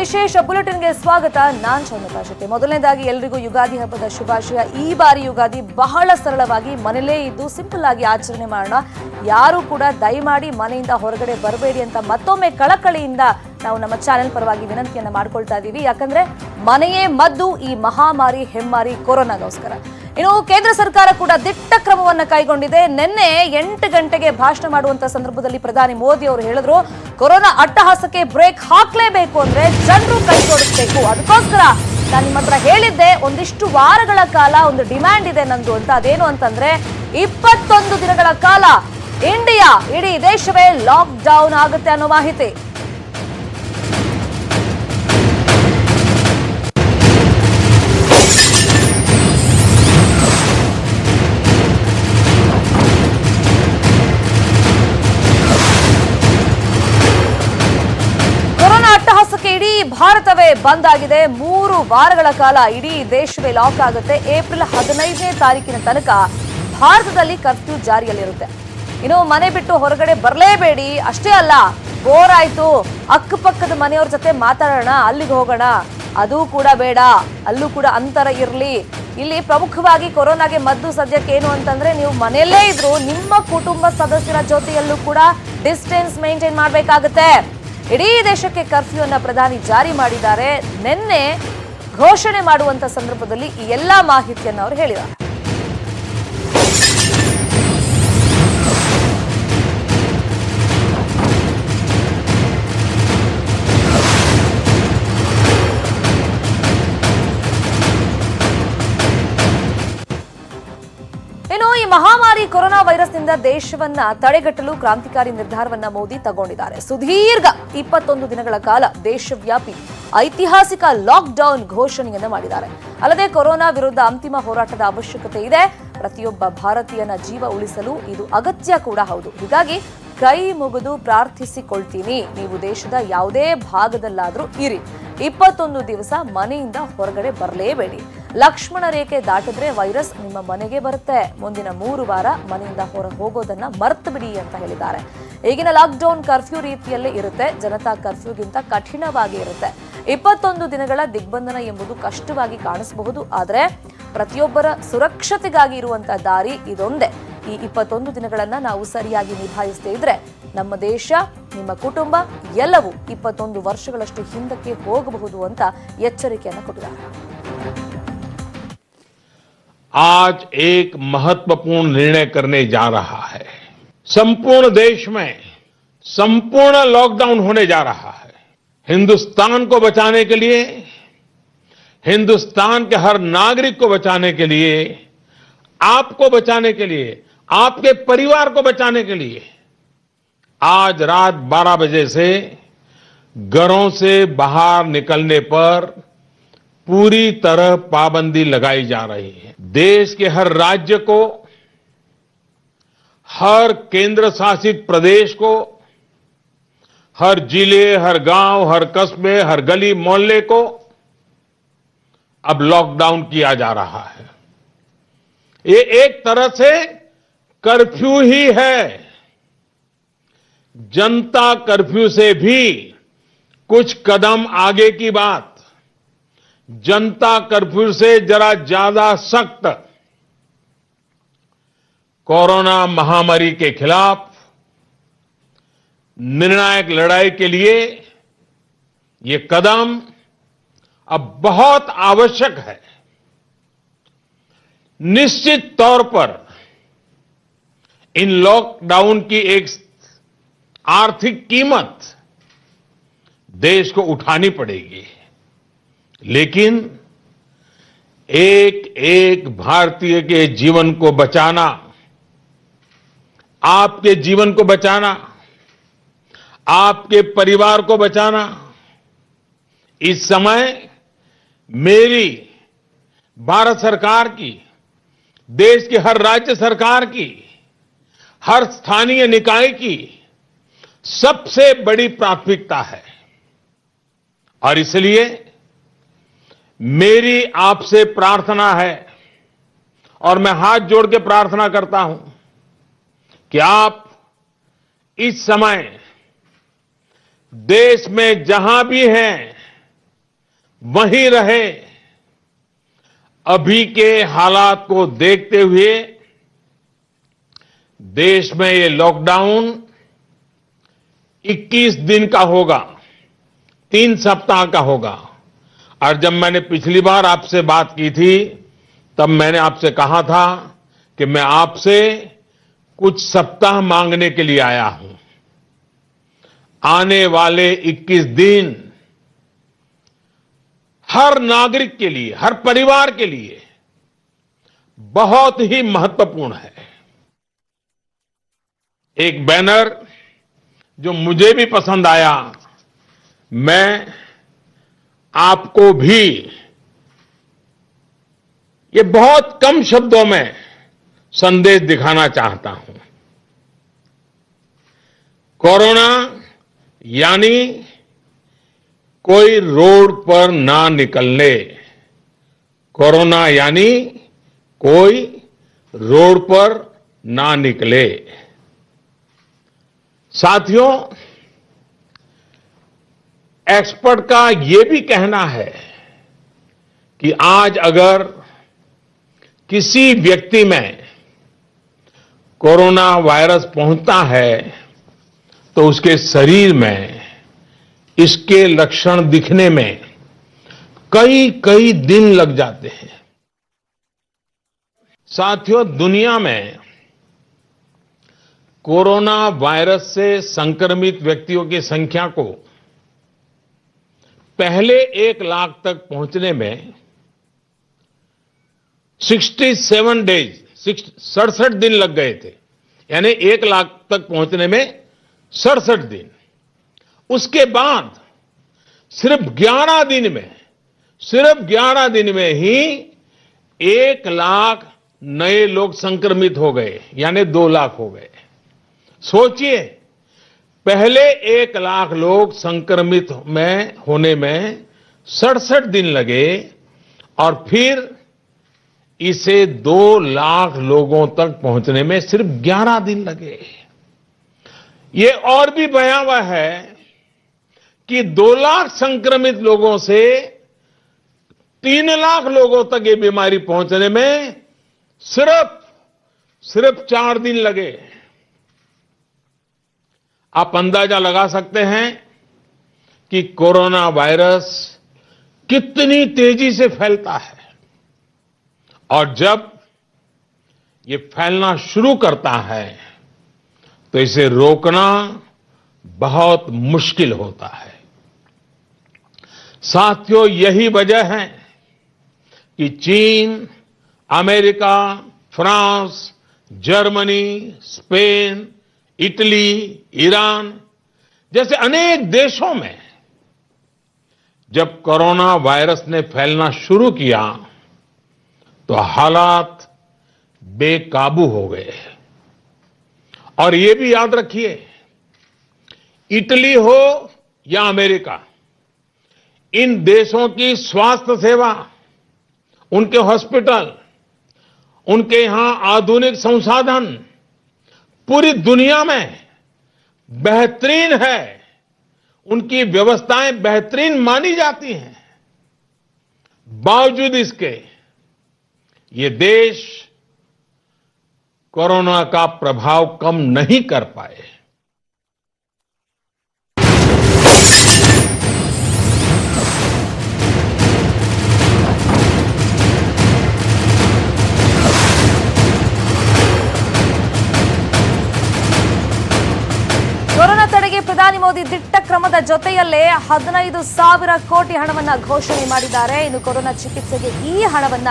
ವಿಶೇಷ ಬುಲೆಟಿನ್ಗೆ ಸ್ವಾಗತ. ನಾನು ಚಂದ್ರತಾ ಶೆಟ್ಟಿ. ಮೊದಲನೇದಾಗಿ ಎಲ್ರಿಗೂ ಯುಗಾದಿ ಹಬ್ಬದ ಶುಭಾಶಯ. ಈ ಬಾರಿ ಯುಗಾದಿ ಬಹಳ ಸರಳವಾಗಿ ಮನೆಯಲ್ಲೇ ಇದ್ದು ಸಿಂಪಲ್ ಆಗಿ ಆಚರಣೆ ಮಾಡೋಣ. ಯಾರು ಕೂಡ ದಯಮಾಡಿ ಮನೆಯಿಂದ ಹೊರಗಡೆ ಬರಬೇಡಿ ಅಂತ ಮತ್ತೊಮ್ಮೆ ಕಳಕಳಿಯಿಂದ ನಾವು ನಮ್ಮ ಚಾನೆಲ್ ಪರವಾಗಿ ವಿನಂತಿಯನ್ನ ಮಾಡ್ಕೊಳ್ತಾ ಇದ್ದೀವಿ. ಯಾಕಂದ್ರೆ ಮನೆಯೇ ಮದ್ದು ಈ ಮಹಾಮಾರಿ ಹೆಮ್ಮಾರಿ ಕೊರೋನಾಗೋಸ್ಕರ. ಇನ್ನು ಕೇಂದ್ರ ಸರ್ಕಾರ ಕೂಡ ದಿಟ್ಟ ಕ್ರಮವನ್ನ ಕೈಗೊಂಡಿದೆ. ನಿನ್ನೆ 8 ಗಂಟೆಗೆ ಭಾಷಣ ಮಾಡುವಂತ ಸಂದರ್ಭದಲ್ಲಿ ಪ್ರಧಾನಿ ಮೋದಿ ಅವರು ಹೇಳಿದ್ರು, ಕೊರೋನಾ ಅಟ್ಟಹಾಸಕ್ಕೆ ಬ್ರೇಕ್ ಹಾಕ್ಲೇಬೇಕು ಅಂದ್ರೆ ಜನರು ಕೈ ಜೋಡಿಸಬೇಕು. ಅದಕ್ಕೋಸ್ಕರ ನಾನು ನಿಮ್ಮ ಹತ್ರ ಹೇಳಿದ್ದೆ, ಒಂದಿಷ್ಟು ವಾರಗಳ ಕಾಲ ಒಂದು ಡಿಮ್ಯಾಂಡ್ ಇದೆ ನಂದು ಅಂತ. ಅದೇನು ಅಂತಂದ್ರೆ 21 ದಿನಗಳ ಕಾಲ ಇಂಡಿಯಾ, ಇಡೀ ದೇಶವೇ ಲಾಕ್ ಡೌನ್ ಆಗುತ್ತೆ ಅನ್ನೋ ಮಾಹಿತಿ. ಇಡೀ ಭಾರತವೇ ಬಂದ್ ಆಗಿದೆ. 3 ವಾರಗಳ ಕಾಲ ಇಡೀ ದೇಶವೇ ಲಾಕ್ ಆಗುತ್ತೆ. ಏಪ್ರಿಲ್ 15ನೇ ತಾರೀಕಿನ ತನಕ ಭಾರತದಲ್ಲಿ ಕರ್ಫ್ಯೂ ಜಾರಿಯಲ್ಲಿರುತ್ತೆ. ಇನ್ನು ಮನೆ ಬಿಟ್ಟು ಹೊರಗಡೆ ಬರಲೇಬೇಡಿ. ಅಷ್ಟೇ ಅಲ್ಲ, ಬೋರ್ ಆಯ್ತು, ಅಕ್ಕಪಕ್ಕದ ಮನೆಯವ್ರ ಜೊತೆ ಮಾತಾಡೋಣ, ಅಲ್ಲಿಗೆ ಹೋಗೋಣ, ಅದು ಕೂಡ ಬೇಡ. ಅಲ್ಲೂ ಕೂಡ ಅಂತರ ಇರ್ಲಿ. ಇಲ್ಲಿ ಪ್ರಮುಖವಾಗಿ ಕೊರೋನಾಗೆ ಮದ್ದು ಸದ್ಯಕ್ಕೆ ಏನು ಅಂತಂದ್ರೆ, ನೀವು ಮನೆಯಲ್ಲೇ ಇದ್ರು ನಿಮ್ಮ ಕುಟುಂಬ ಸದಸ್ಯರ ಜೊತೆಯಲ್ಲೂ ಕೂಡ ಡಿಸ್ಟೆನ್ಸ್ ಮೇಂಟೈನ್ ಮಾಡಬೇಕಾಗುತ್ತೆ. ಇಡೀ ದೇಶಕ್ಕೆ ಕರ್ಫ್ಯೂ ಅನ್ನ ಪ್ರಧಾನಿ ಜಾರಿ ಮಾಡಿದ್ದಾರೆ. ನಿನ್ನೆ ಘೋಷಣೆ ಮಾಡುವಂತ ಸಂದರ್ಭದಲ್ಲಿ ಈ ಎಲ್ಲಾ ಮಾಹಿತಿಯನ್ನು ಅವರು ಹೇಳಿದ್ದಾರೆ. ಇನ್ನು ಈ ಮಹಾಮಾರಿ ಕೊರೋನಾ ವೈರಸ್ನಿಂದ ದೇಶವನ್ನ ತಡೆಗಟ್ಟಲು ಕ್ರಾಂತಿಕಾರಿ ನಿರ್ಧಾರವನ್ನ ಮೋದಿ ತಗೊಂಡಿದ್ದಾರೆ. ಸುದೀರ್ಘ 21 ದಿನಗಳ ಕಾಲ ದೇಶವ್ಯಾಪಿ ಐತಿಹಾಸಿಕ ಲಾಕ್ ಡೌನ್ ಘೋಷಣೆಯನ್ನ ಮಾಡಿದ್ದಾರೆ. ಅಲ್ಲದೆ ಕೊರೋನಾ ವಿರುದ್ಧ ಅಂತಿಮ ಹೋರಾಟದ ಅವಶ್ಯಕತೆ ಇದೆ. ಪ್ರತಿಯೊಬ್ಬ ಭಾರತೀಯನ ಜೀವ ಉಳಿಸಲು ಇದು ಅಗತ್ಯ ಕೂಡ ಹೌದು. ಹೀಗಾಗಿ ಕೈ ಮುಗಿದು ಪ್ರಾರ್ಥಿಸಿಕೊಳ್ತೀನಿ, ನೀವು ದೇಶದ ಯಾವುದೇ ಭಾಗದಲ್ಲಾದ್ರೂ ಇರಿ, 21 ದಿವಸ ಮನೆಯಿಂದ ಹೊರಗಡೆ ಬರಲೇಬೇಡಿ. ಲಕ್ಷ್ಮಣ ರೇಖೆ ದಾಟಿದ್ರೆ ವೈರಸ್ ನಿಮ್ಮ ಮನೆಗೆ ಬರುತ್ತೆ. ಮುಂದಿನ 3 ವಾರ ಮನೆಯಿಂದ ಹೊರ ಹೋಗೋದನ್ನ ಮರ್ತು ಬಿಡಿ ಅಂತ ಹೇಳಿದ್ದಾರೆ. ಈಗಿನ ಲಾಕ್ಡೌನ್ ಕರ್ಫ್ಯೂ ರೀತಿಯಲ್ಲೇ ಇರುತ್ತೆ. ಜನತಾ ಕರ್ಫ್ಯೂಗಿಂತ ಕಠಿಣವಾಗಿ ಇರುತ್ತೆ. 21 ದಿನಗಳ ದಿಗ್ಬಂಧನ ಎಂಬುದು ಕಷ್ಟವಾಗಿ ಕಾಣಿಸಬಹುದು. ಆದರೆ ಪ್ರತಿಯೊಬ್ಬರ ಸುರಕ್ಷತೆಗಾಗಿ ಇರುವಂತಹ ದಾರಿ ಇದೊಂದೇ. ಈ 21 ದಿನಗಳನ್ನ ನಾವು ಸರಿಯಾಗಿ ನಿಭಾಯಿಸದೇ ಇದ್ರೆ ನಮ್ಮ ದೇಶ, ನಿಮ್ಮ ಕುಟುಂಬ ಎಲ್ಲವೂ 21 ವರ್ಷಗಳಷ್ಟು ಹಿಂದಕ್ಕೆ ಹೋಗಬಹುದು ಅಂತ ಎಚ್ಚರಿಕೆಯನ್ನು ಕೊಟ್ಟಿದ್ದಾರೆ. आज एक महत्वपूर्ण निर्णय करने जा रहा है. संपूर्ण देश में संपूर्ण लॉकडाउन होने जा रहा है. हिंदुस्तान को बचाने के लिए, हिंदुस्तान के हर नागरिक को बचाने के लिए, आपको बचाने के लिए, आपके परिवार को बचाने के लिए आज रात 12 बजे से घरों से बाहर निकलने पर पूरी तरह पाबंदी लगाई जा रही है. देश के हर राज्य को, हर केंद्र शासित प्रदेश को, हर जिले, हर गांव, हर कस्बे, हर गली मोहल्ले को अब लॉकडाउन किया जा रहा है. ये एक तरह से कर्फ्यू ही है. जनता कर्फ्यू से भी कुछ कदम आगे की बात. जनता कर्फ्यू से जरा ज्यादा सख्त कोरोना महामारी के खिलाफ निर्णायक लड़ाई के लिए ये कदम अब बहुत आवश्यक है. निश्चित तौर पर इन लॉकडाउन की एक आर्थिक कीमत देश को उठानी पड़ेगी. लेकिन एक एक भारतीय के जीवन को बचाना, आपके जीवन को बचाना, आपके परिवार को बचाना, इस समय मेरी, भारत सरकार की, देश की हर राज्य सरकार की, हर स्थानीय निकाय की सबसे बड़ी प्राथमिकता है. और इसलिए मेरी आपसे प्रार्थना है और मैं हाथ जोड़ के प्रार्थना करता हूं कि आप इस समय देश में जहां भी हैं वहीं रहे। अभी के हालात को देखते हुए देश में ये लॉकडाउन 21 दिन का होगा, 3 सप्ताह का होगा। और जब मैंने पिछली बार आपसे बात की थी, तब मैंने आपसे कहा था कि मैं आपसे कुछ सप्ताह मांगने के लिए आया हूं। आने वाले 21 दिन हर नागरिक के लिए, हर परिवार के लिए बहुत ही महत्वपूर्ण है। एक बैनर जो मुझे भी पसंद आया, मैं आपको भी ये बहुत कम शब्दों में संदेश दिखाना चाहता हूं। कोरोना यानी कोई रोड पर ना निकलने। कोरोना यानी कोई रोड पर ना निकले। साथियों, एक्सपर्ट का यह भी कहना है कि आज अगर किसी व्यक्ति में कोरोना वायरस पहुंचता है तो उसके शरीर में इसके लक्षण दिखने में कई कई दिन लग जाते हैं। साथियों, दुनिया में कोरोना वायरस से संक्रमित व्यक्तियों की संख्या को पहले 1 लाख तक पहुंचने में 67 डेज, 67 दिन लग गए थे। यानी 1 लाख तक पहुंचने में 67 दिन। उसके बाद सिर्फ 11 दिन में ही 1 लाख नए लोग संक्रमित हो गए, यानी 2 लाख हो गए। सोचिए, पहले 1 लाख लोग संक्रमित में होने में 67 दिन लगे और फिर इसे 2 लाख लोगों तक पहुंचने में सिर्फ 11 दिन लगे। ये और भी भयावह है कि 2 लाख संक्रमित लोगों से 3 लाख लोगों तक ये बीमारी पहुंचने में सिर्फ 4 दिन लगे। आप अंदाजा लगा सकते हैं कि कोरोना वायरस कितनी तेजी से फैलता है और जब ये फैलना शुरू करता है तो इसे रोकना बहुत मुश्किल होता है। साथियों, यही वजह है कि चीन, America, France, Germany, Spain, Italy, Iran जैसे अनेक देशों में जब कोरोना वायरस ने फैलना शुरू किया तो हालात बेकाबू हो गए। और ये भी याद रखिए, इटली हो या अमेरिका, इन देशों की स्वास्थ्य सेवा, उनके हॉस्पिटल, उनके यहां आधुनिक संसाधन पूरी दुनिया में बेहतरीन है। उनकी व्यवस्थाएं बेहतरीन मानी जाती हैं। बावजूद इसके ये देश कोरोना का प्रभाव कम नहीं कर पाए। ಕೊರೋನಾ ತಡೆಗೆ ಪ್ರಧಾನಿ ಮೋದಿ ದಿಟ್ಟ ಕ್ರಮದ ಜೊತೆಯಲ್ಲೇ 15,000 ಕೋಟಿ ಹಣವನ್ನ ಘೋಷಣೆ ಮಾಡಿದ್ದಾರೆ. ಇನ್ನು ಕೊರೋನಾ ಚಿಕಿತ್ಸೆಗೆ ಈ ಹಣವನ್ನ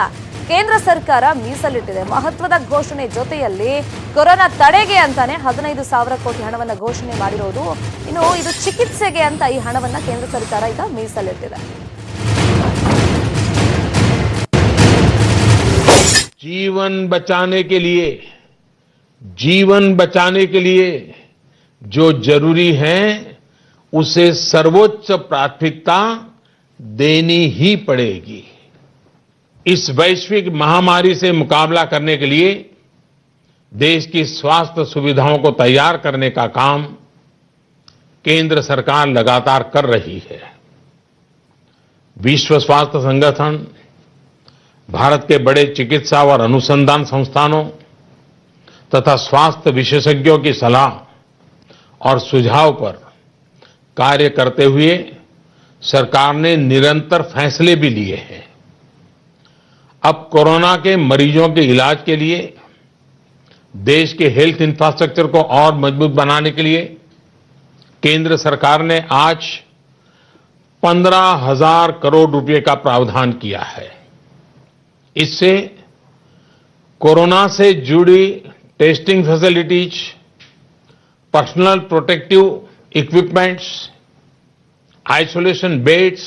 ಕೇಂದ್ರ ಸರ್ಕಾರ ಮೀಸಲಿಟ್ಟಿದೆ. ಮಹತ್ವದ ಘೋಷಣೆ ಜೊತೆಯಲ್ಲಿ ಕೊರೋನಾ ತಡೆಗೆ ಅಂತಾನೆ 15,000 ಕೋಟಿ ಹಣವನ್ನ ಘೋಷಣೆ ಮಾಡಿರೋದು. ಇನ್ನು ಇದು ಚಿಕಿತ್ಸೆಗೆ ಅಂತ ಈ ಹಣವನ್ನ ಕೇಂದ್ರ ಸರ್ಕಾರ ಈಗ ಮೀಸಲಿಟ್ಟಿದೆ. जीवन बचाने के लिए जो जरूरी है उसे सर्वोच्च प्राथमिकता देनी ही पड़ेगी। इस वैश्विक महामारी से मुकाबला करने के लिए देश की स्वास्थ्य सुविधाओं को तैयार करने का काम केंद्र सरकार लगातार कर रही है। विश्व स्वास्थ्य संगठन, भारत के बड़े चिकित्सा और अनुसंधान संस्थानों तथा स्वास्थ्य विशेषज्ञों की सलाह और सुझाव पर कार्य करते हुए सरकार ने निरंतर फैसले भी लिए हैं। अब कोरोना के मरीजों के इलाज के लिए देश के हेल्थ इंफ्रास्ट्रक्चर को और मजबूत बनाने के लिए केंद्र सरकार ने आज 15,000 करोड़ रुपए का प्रावधान किया है। इससे कोरोना से जुड़ी testing facilities, personal protective equipments, isolation beds,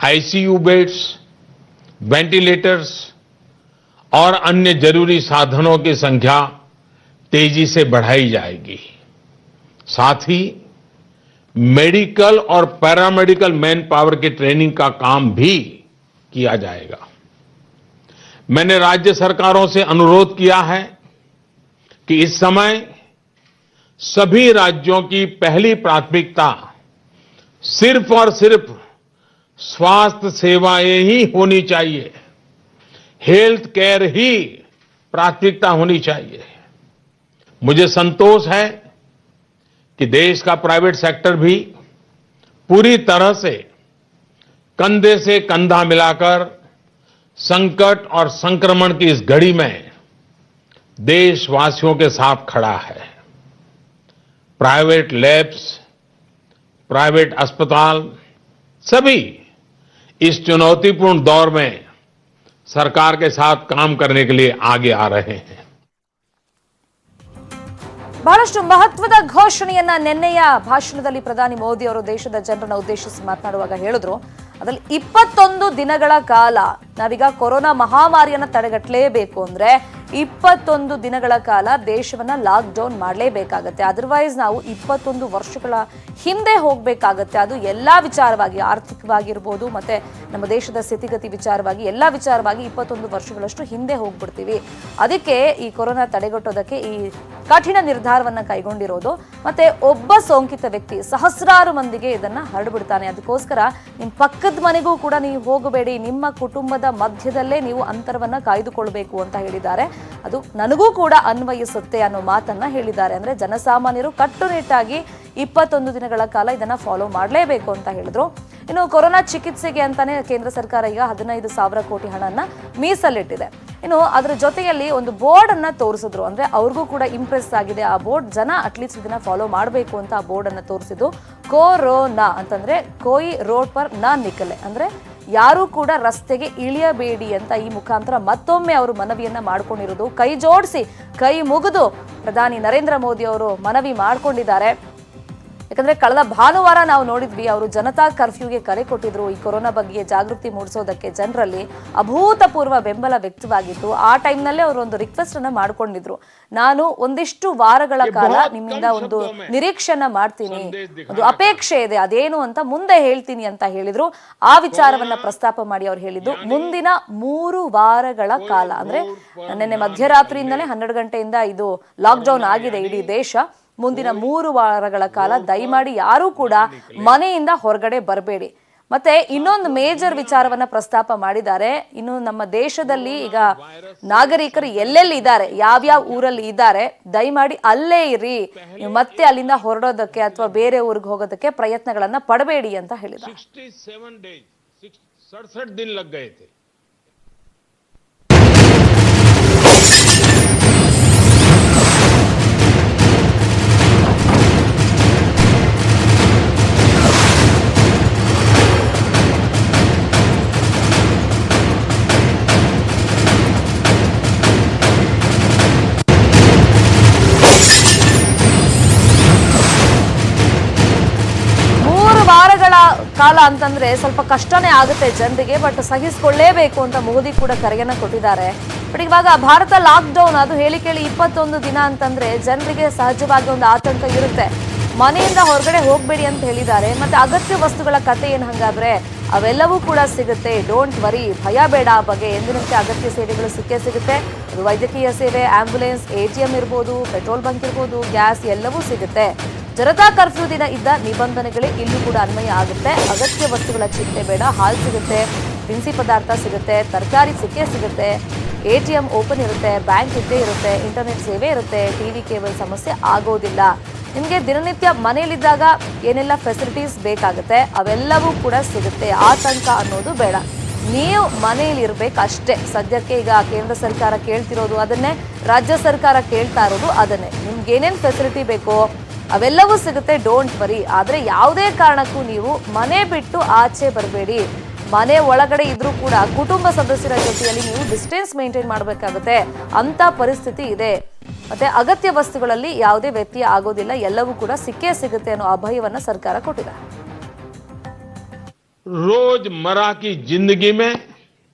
ICU beds, ventilators और अन्य जरूरी साधनों की संख्या तेजी से बढ़ाई जाएगी। साथ ही मेडिकल और पैरामेडिकल मैन पावर की ट्रेनिंग का काम भी किया जाएगा। मैंने राज्य सरकारों से अनुरोध किया है कि इस समय सभी राज्यों की पहली प्राथमिकता सिर्फ और सिर्फ स्वास्थ्य सेवाएं ही होनी चाहिए, हेल्थ केयर ही प्राथमिकता होनी चाहिए। मुझे संतोष है कि देश का प्राइवेट सेक्टर भी पूरी तरह से कंधा मिलाकर संकट और संक्रमण की इस घड़ी में देशवासियों के साथ खड़ा है। प्राइवेट लैब्स, प्राइवेट अस्पताल सभी इस चुनौतीपूर्ण दौर में सरकार के साथ काम करने के लिए आगे आ रहे हैं। ಬಹಳಷ್ಟು ಮಹತ್ವದ ಘೋಷಣೆಯನ್ನ ನಿನ್ನೆಯ ಭಾಷಣದಲ್ಲಿ ಪ್ರಧಾನಿ ಮೋದಿ ಅವರು ದೇಶದ ಜನರನ್ನು ಉದ್ದೇಶಿಸಿ ಮಾತನಾಡುವಾಗ ಹೇಳಿದ್ರು. ಅದರಲ್ಲಿ 21 ದಿನಗಳ ಕಾಲ ನಾವೀಗ ಕೊರೋನಾ ಮಹಾಮಾರಿಯನ್ನ ತಡೆಗಟ್ಟಲೇಬೇಕು ಅಂದ್ರೆ 21 ದಿನಗಳ ಕಾಲ ದೇಶವನ್ನ ಲಾಕ್ ಡೌನ್ ಮಾಡಲೇಬೇಕಾಗತ್ತೆ. ಅದರ್ವೈಸ್ ನಾವು 21 ವರ್ಷಗಳ ಹಿಂದೆ ಹೋಗಬೇಕಾಗತ್ತೆ. ಅದು ಎಲ್ಲಾ ವಿಚಾರವಾಗಿ, ಆರ್ಥಿಕವಾಗಿರ್ಬೋದು, ಮತ್ತೆ ನಮ್ಮ ದೇಶದ ಸ್ಥಿತಿಗತಿ ವಿಚಾರವಾಗಿ, ಎಲ್ಲಾ ವಿಚಾರವಾಗಿ 21 ವರ್ಷಗಳಷ್ಟು ಹಿಂದೆ ಹೋಗ್ಬಿಡ್ತೀವಿ. ಅದಕ್ಕೆ ಈ ಕೊರೋನಾ ತಡೆಗಟ್ಟೋದಕ್ಕೆ ಈ ಕಠಿಣ ನಿರ್ಧಾರವನ್ನ ಕೈಗೊಂಡಿರೋದು. ಮತ್ತೆ ಒಬ್ಬ ಸೋಂಕಿತ ವ್ಯಕ್ತಿ ಸಹಸ್ರಾರು ಮಂದಿಗೆ ಇದನ್ನ ಹರಡ್ಬಿಡ್ತಾನೆ. ಅದಕ್ಕೋಸ್ಕರ ನಿಮ್ಮ ಪಕ್ಕದ ಮನೆಗೂ ಕೂಡ ನೀವು ಹೋಗಬೇಡಿ, ನಿಮ್ಮ ಕುಟುಂಬದ ಮಧ್ಯದಲ್ಲೇ ನೀವು ಅಂತರವನ್ನ ಕಾಯ್ದುಕೊಳ್ಬೇಕು ಅಂತ ಹೇಳಿದ್ದಾರೆ. ಅದು ನನಗೂ ಕೂಡ ಅನ್ವಯಿಸುತ್ತೆ ಅನ್ನೋ ಮಾತನ್ನ ಹೇಳಿದ್ದಾರೆ. ಅಂದ್ರೆ ಜನಸಾಮಾನ್ಯರು ಕಟ್ಟುನಿಟ್ಟಾಗಿ 21 ದಿನಗಳ ಕಾಲ ಇದನ್ನ ಫಾಲೋ ಮಾಡಲೇಬೇಕು ಅಂತ ಹೇಳಿದ್ರು. ಇನ್ನು ಕೊರೋನಾ ಚಿಕಿತ್ಸೆಗೆ ಅಂತಾನೆ ಕೇಂದ್ರ ಸರ್ಕಾರ ಈಗ 15,000 ಕೋಟಿ ಹಣನ ಮೀಸಲಿಟ್ಟಿದೆ. ಇನ್ನು ಅದರ ಜೊತೆಯಲ್ಲಿ ಒಂದು ಬೋರ್ಡ್ ಅನ್ನ ತೋರಿಸಿದ್ರು. ಅಂದ್ರೆ ಅವ್ರಿಗೂ ಕೂಡ ಇಂಪ್ರೆಸ್ ಆಗಿದೆ ಆ ಬೋರ್ಡ್. ಜನ ಅಟ್ಲೀಸ್ಟ್ ಇದನ್ನ ಫಾಲೋ ಮಾಡಬೇಕು ಅಂತ ಆ ಬೋರ್ಡ್ ಅನ್ನ ತೋರಿಸಿದ್ದು. ಕೊರೋನಾ ಅಂತಂದ್ರೆ ಕೋಯಿ ರೋಡ್ ಪರ್ ನಾ ನಿಕಲೆ, ಅಂದ್ರೆ ಯಾರು ಕೂಡ ರಸ್ತೆಗೆ ಇಳಿಯಬೇಡಿ ಅಂತ ಈ ಮುಖಾಂತರ ಮತ್ತೊಮ್ಮೆ ಅವರು ಮನವಿಯನ್ನ ಮಾಡ್ಕೊಂಡಿರೋದು. ಕೈ ಜೋಡಿಸಿ, ಕೈ ಮುಗಿದು ಪ್ರಧಾನಿ ನರೇಂದ್ರ ಮೋದಿ ಅವರು ಮನವಿ ಮಾಡ್ಕೊಂಡಿದ್ದಾರೆ. ಯಾಕಂದ್ರೆ ಕಳೆದ ಭಾನುವಾರ ನಾವು ನೋಡಿದ್ವಿ, ಅವರು ಜನತಾ ಕರ್ಫ್ಯೂಗೆ ಕರೆ ಕೊಟ್ಟಿದ್ರು. ಈ ಕೊರೋನಾ ಬಗ್ಗೆ ಜಾಗೃತಿ ಮೂಡಿಸೋದಕ್ಕೆ ಜನರಲ್ಲಿ ಅಭೂತಪೂರ್ವ ಬೆಂಬಲ ವ್ಯಕ್ತವಾಗಿತ್ತು. ಆ ಟೈಮ್ನಲ್ಲೇ ಅವರು ಒಂದು ರಿಕ್ವೆಸ್ಟ್ ಅನ್ನ ಮಾಡ್ಕೊಂಡಿದ್ರು. ನಾನು ಒಂದಿಷ್ಟು ವಾರಗಳ ಕಾಲ ನಿಮ್ಮಿಂದ ಒಂದು ನಿರೀಕ್ಷೆನ ಮಾಡ್ತೀನಿ, ಒಂದು ಅಪೇಕ್ಷೆ ಇದೆ, ಅದೇನು ಅಂತ ಮುಂದೆ ಹೇಳ್ತೀನಿ ಅಂತ ಹೇಳಿದ್ರು. ಆ ವಿಚಾರವನ್ನ ಪ್ರಸ್ತಾಪ ಮಾಡಿ ಅವ್ರು ಹೇಳಿದ್ದು ಮುಂದಿನ 3 ವಾರಗಳ ಕಾಲ, ಅಂದ್ರೆ ನಿನ್ನೆ ಮಧ್ಯರಾತ್ರಿಯಿಂದಲೇ 12 ಗಂಟೆಯಿಂದ ಇದು ಲಾಕ್ ಡೌನ್ ಆಗಿದೆ ಇಡೀ ದೇಶ. ಮುಂದಿನ 3 ವಾರಗಳ ಕಾಲ ದಯಮಾಡಿ ಯಾರೂ ಕೂಡ ಮನೆಯಿಂದ ಹೊರಗಡೆ ಬರಬೇಡಿ. ಮತ್ತೆ ಇನ್ನೊಂದು ಮೇಜರ್ ವಿಚಾರವನ್ನ ಪ್ರಸ್ತಾಪ ಮಾಡಿದ್ದಾರೆ. ಇನ್ನು ನಮ್ಮ ದೇಶದಲ್ಲಿ ಈಗ ನಾಗರಿಕರು ಎಲ್ಲೆಲ್ಲಿ ಇದ್ದಾರೆ, ಯಾವ್ಯಾವ ಊರಲ್ಲಿ ಇದ್ದಾರೆ, ದಯಮಾಡಿ ಅಲ್ಲೇ ಇರಿ, ನೀವು ಮತ್ತೆ ಅಲ್ಲಿಂದ ಹೊರಡೋದಕ್ಕೆ ಅಥವಾ ಬೇರೆ ಊರಿಗೆ ಹೋಗೋದಕ್ಕೆ ಪ್ರಯತ್ನಗಳನ್ನ ಪಡಬೇಡಿ ಅಂತ ಹೇಳಿದ್ದಾರೆ. 67 दिन लग गए थे। ಕಾಲ ಅಂತಂದ್ರೆ ಸ್ವಲ್ಪ ಕಷ್ಟನೇ ಆಗುತ್ತೆ ಜನರಿಗೆ, ಬಟ್ ಸಹಿಸಿಕೊಳ್ಳಲೇಬೇಕು ಅಂತ ಮೋದಿ ಕೂಡ ಕರೆಯನ್ನ ಕೊಟ್ಟಿದ್ದಾರೆ. ಬಟ್ ಇವಾಗ ಭಾರತ ಲಾಕ್ ಡೌನ್ ಅದು ಹೇಳಿ ಕೇಳಿ 21 ದಿನ ಅಂತಂದ್ರೆ ಜನರಿಗೆ ಸಹಜವಾಗಿ ಒಂದು ಆತಂಕ ಇರುತ್ತೆ. ಮನೆಯಿಂದ ಹೊರಗಡೆ ಹೋಗ್ಬೇಡಿ ಅಂತ ಹೇಳಿದ್ದಾರೆ. ಮತ್ತೆ ಅಗತ್ಯ ವಸ್ತುಗಳ ಕತೆ ಏನ್ ಹಂಗಾದ್ರೆ ಅವೆಲ್ಲವೂ ಕೂಡ ಸಿಗುತ್ತೆ. ಡೋಂಟ್ ವರಿ, ಭಯ ಬೇಡ ಆ ಬಗ್ಗೆ. ಎಂದಿನಂತೆ ಅಗತ್ಯ ಸೇವೆಗಳು ಸಿಕ್ಕೇ ಸಿಗುತ್ತೆ. ಅದು ವೈದ್ಯಕೀಯ ಸೇವೆ, ಆಂಬ್ಯುಲೆನ್ಸ್, ATM ಇರ್ಬೋದು, ಪೆಟ್ರೋಲ್ ಬಂಕ್ ಇರ್ಬೋದು, ಗ್ಯಾಸ್ ಎಲ್ಲವೂ ಸಿಗುತ್ತೆ. ಜನತಾ ಕರ್ಫ್ಯೂ ದಿನ ಇದ್ದ ನಿಬಂಧನೆಗಳೇ ಇಲ್ಲೂ ಕೂಡ ಅನ್ವಯ ಆಗುತ್ತೆ. ಅಗತ್ಯ ವಸ್ತುಗಳ ಚಿಂತೆ ಬೇಡ. ಹಾಲು ಸಿಗುತ್ತೆ, ದಿನಸಿ ಪದಾರ್ಥ ಸಿಗುತ್ತೆ, ತರಕಾರಿ ಸಿಗುತ್ತೆ, ATM ಓಪನ್ ಇರುತ್ತೆ, ಬ್ಯಾಂಕ್ ಇದ್ದೇ ಇರುತ್ತೆ, ಇಂಟರ್ನೆಟ್ ಸೇವೆ ಇರುತ್ತೆ, ಟಿವಿ ಕೇಬಲ್ ಸಮಸ್ಯೆ ಆಗೋದಿಲ್ಲ. ನಿಮಗೆ ದಿನನಿತ್ಯ ಮನೆಯಲ್ಲಿದ್ದಾಗ ಏನೆಲ್ಲ ಫೆಸಿಲಿಟೀಸ್ ಬೇಕಾಗುತ್ತೆ ಅವೆಲ್ಲವೂ ಕೂಡ ಸಿಗುತ್ತೆ. ಆತಂಕ ಅನ್ನೋದು ಬೇಡ. ನೀವು ಮನೆಯಲ್ಲಿ ಇರಬೇಕಷ್ಟೇ. ಸದ್ಯಕ್ಕೆ ಈಗ ಕೇಂದ್ರ ಸರ್ಕಾರ ಕೇಳ್ತಿರೋದು ಅದನ್ನೇ, ರಾಜ್ಯ ಸರ್ಕಾರ ಕೇಳ್ತಾ ಇರೋದು ಅದನ್ನೇ. ನಿಮ್ಗೆ ಏನೇನು ಫೆಸಿಲಿಟಿ ಬೇಕೋ ಅವೆಲ್ಲವೂ ಸಿಗುತ್ತೆ, ಡೋಂಟ್ ವರಿ. ಆದರೆ ಯಾವುದೇ ಕಾರಣಕ್ಕೂ ನೀವು ಮನೆ ಬಿಟ್ಟು ಆಚೆ ಬರಬೇಡಿ. ಮನೆ ಒಳಗಡೆ ಇದ್ರೂ ಕೂಡ ಕುಟುಂಬ ಸದಸ್ಯರ ಜೊತೆಯಲ್ಲಿ ನೀವು ಡಿಸ್ಟೆನ್ಸ್ ಮೇಂಟೈನ್ ಮಾಡಬೇಕಾಗುತ್ತೆ ಅಂತ ಪರಿಸ್ಥಿತಿ ಇದೆ. ಮತ್ತೆ ಅಗತ್ಯ ವಸ್ತುಗಳಲ್ಲಿ ಯಾವುದೇ ವ್ಯತ್ಯಯ ಆಗೋದಿಲ್ಲ, ಎಲ್ಲವೂ ಕೂಡ ಸಿಗುತ್ತೆ ಅನ್ನೋ ಅಭಯವನ್ನ ಸರ್ಕಾರ ಕೊಟ್ಟಿದೆ. रोजमर्रा की जिंदगी में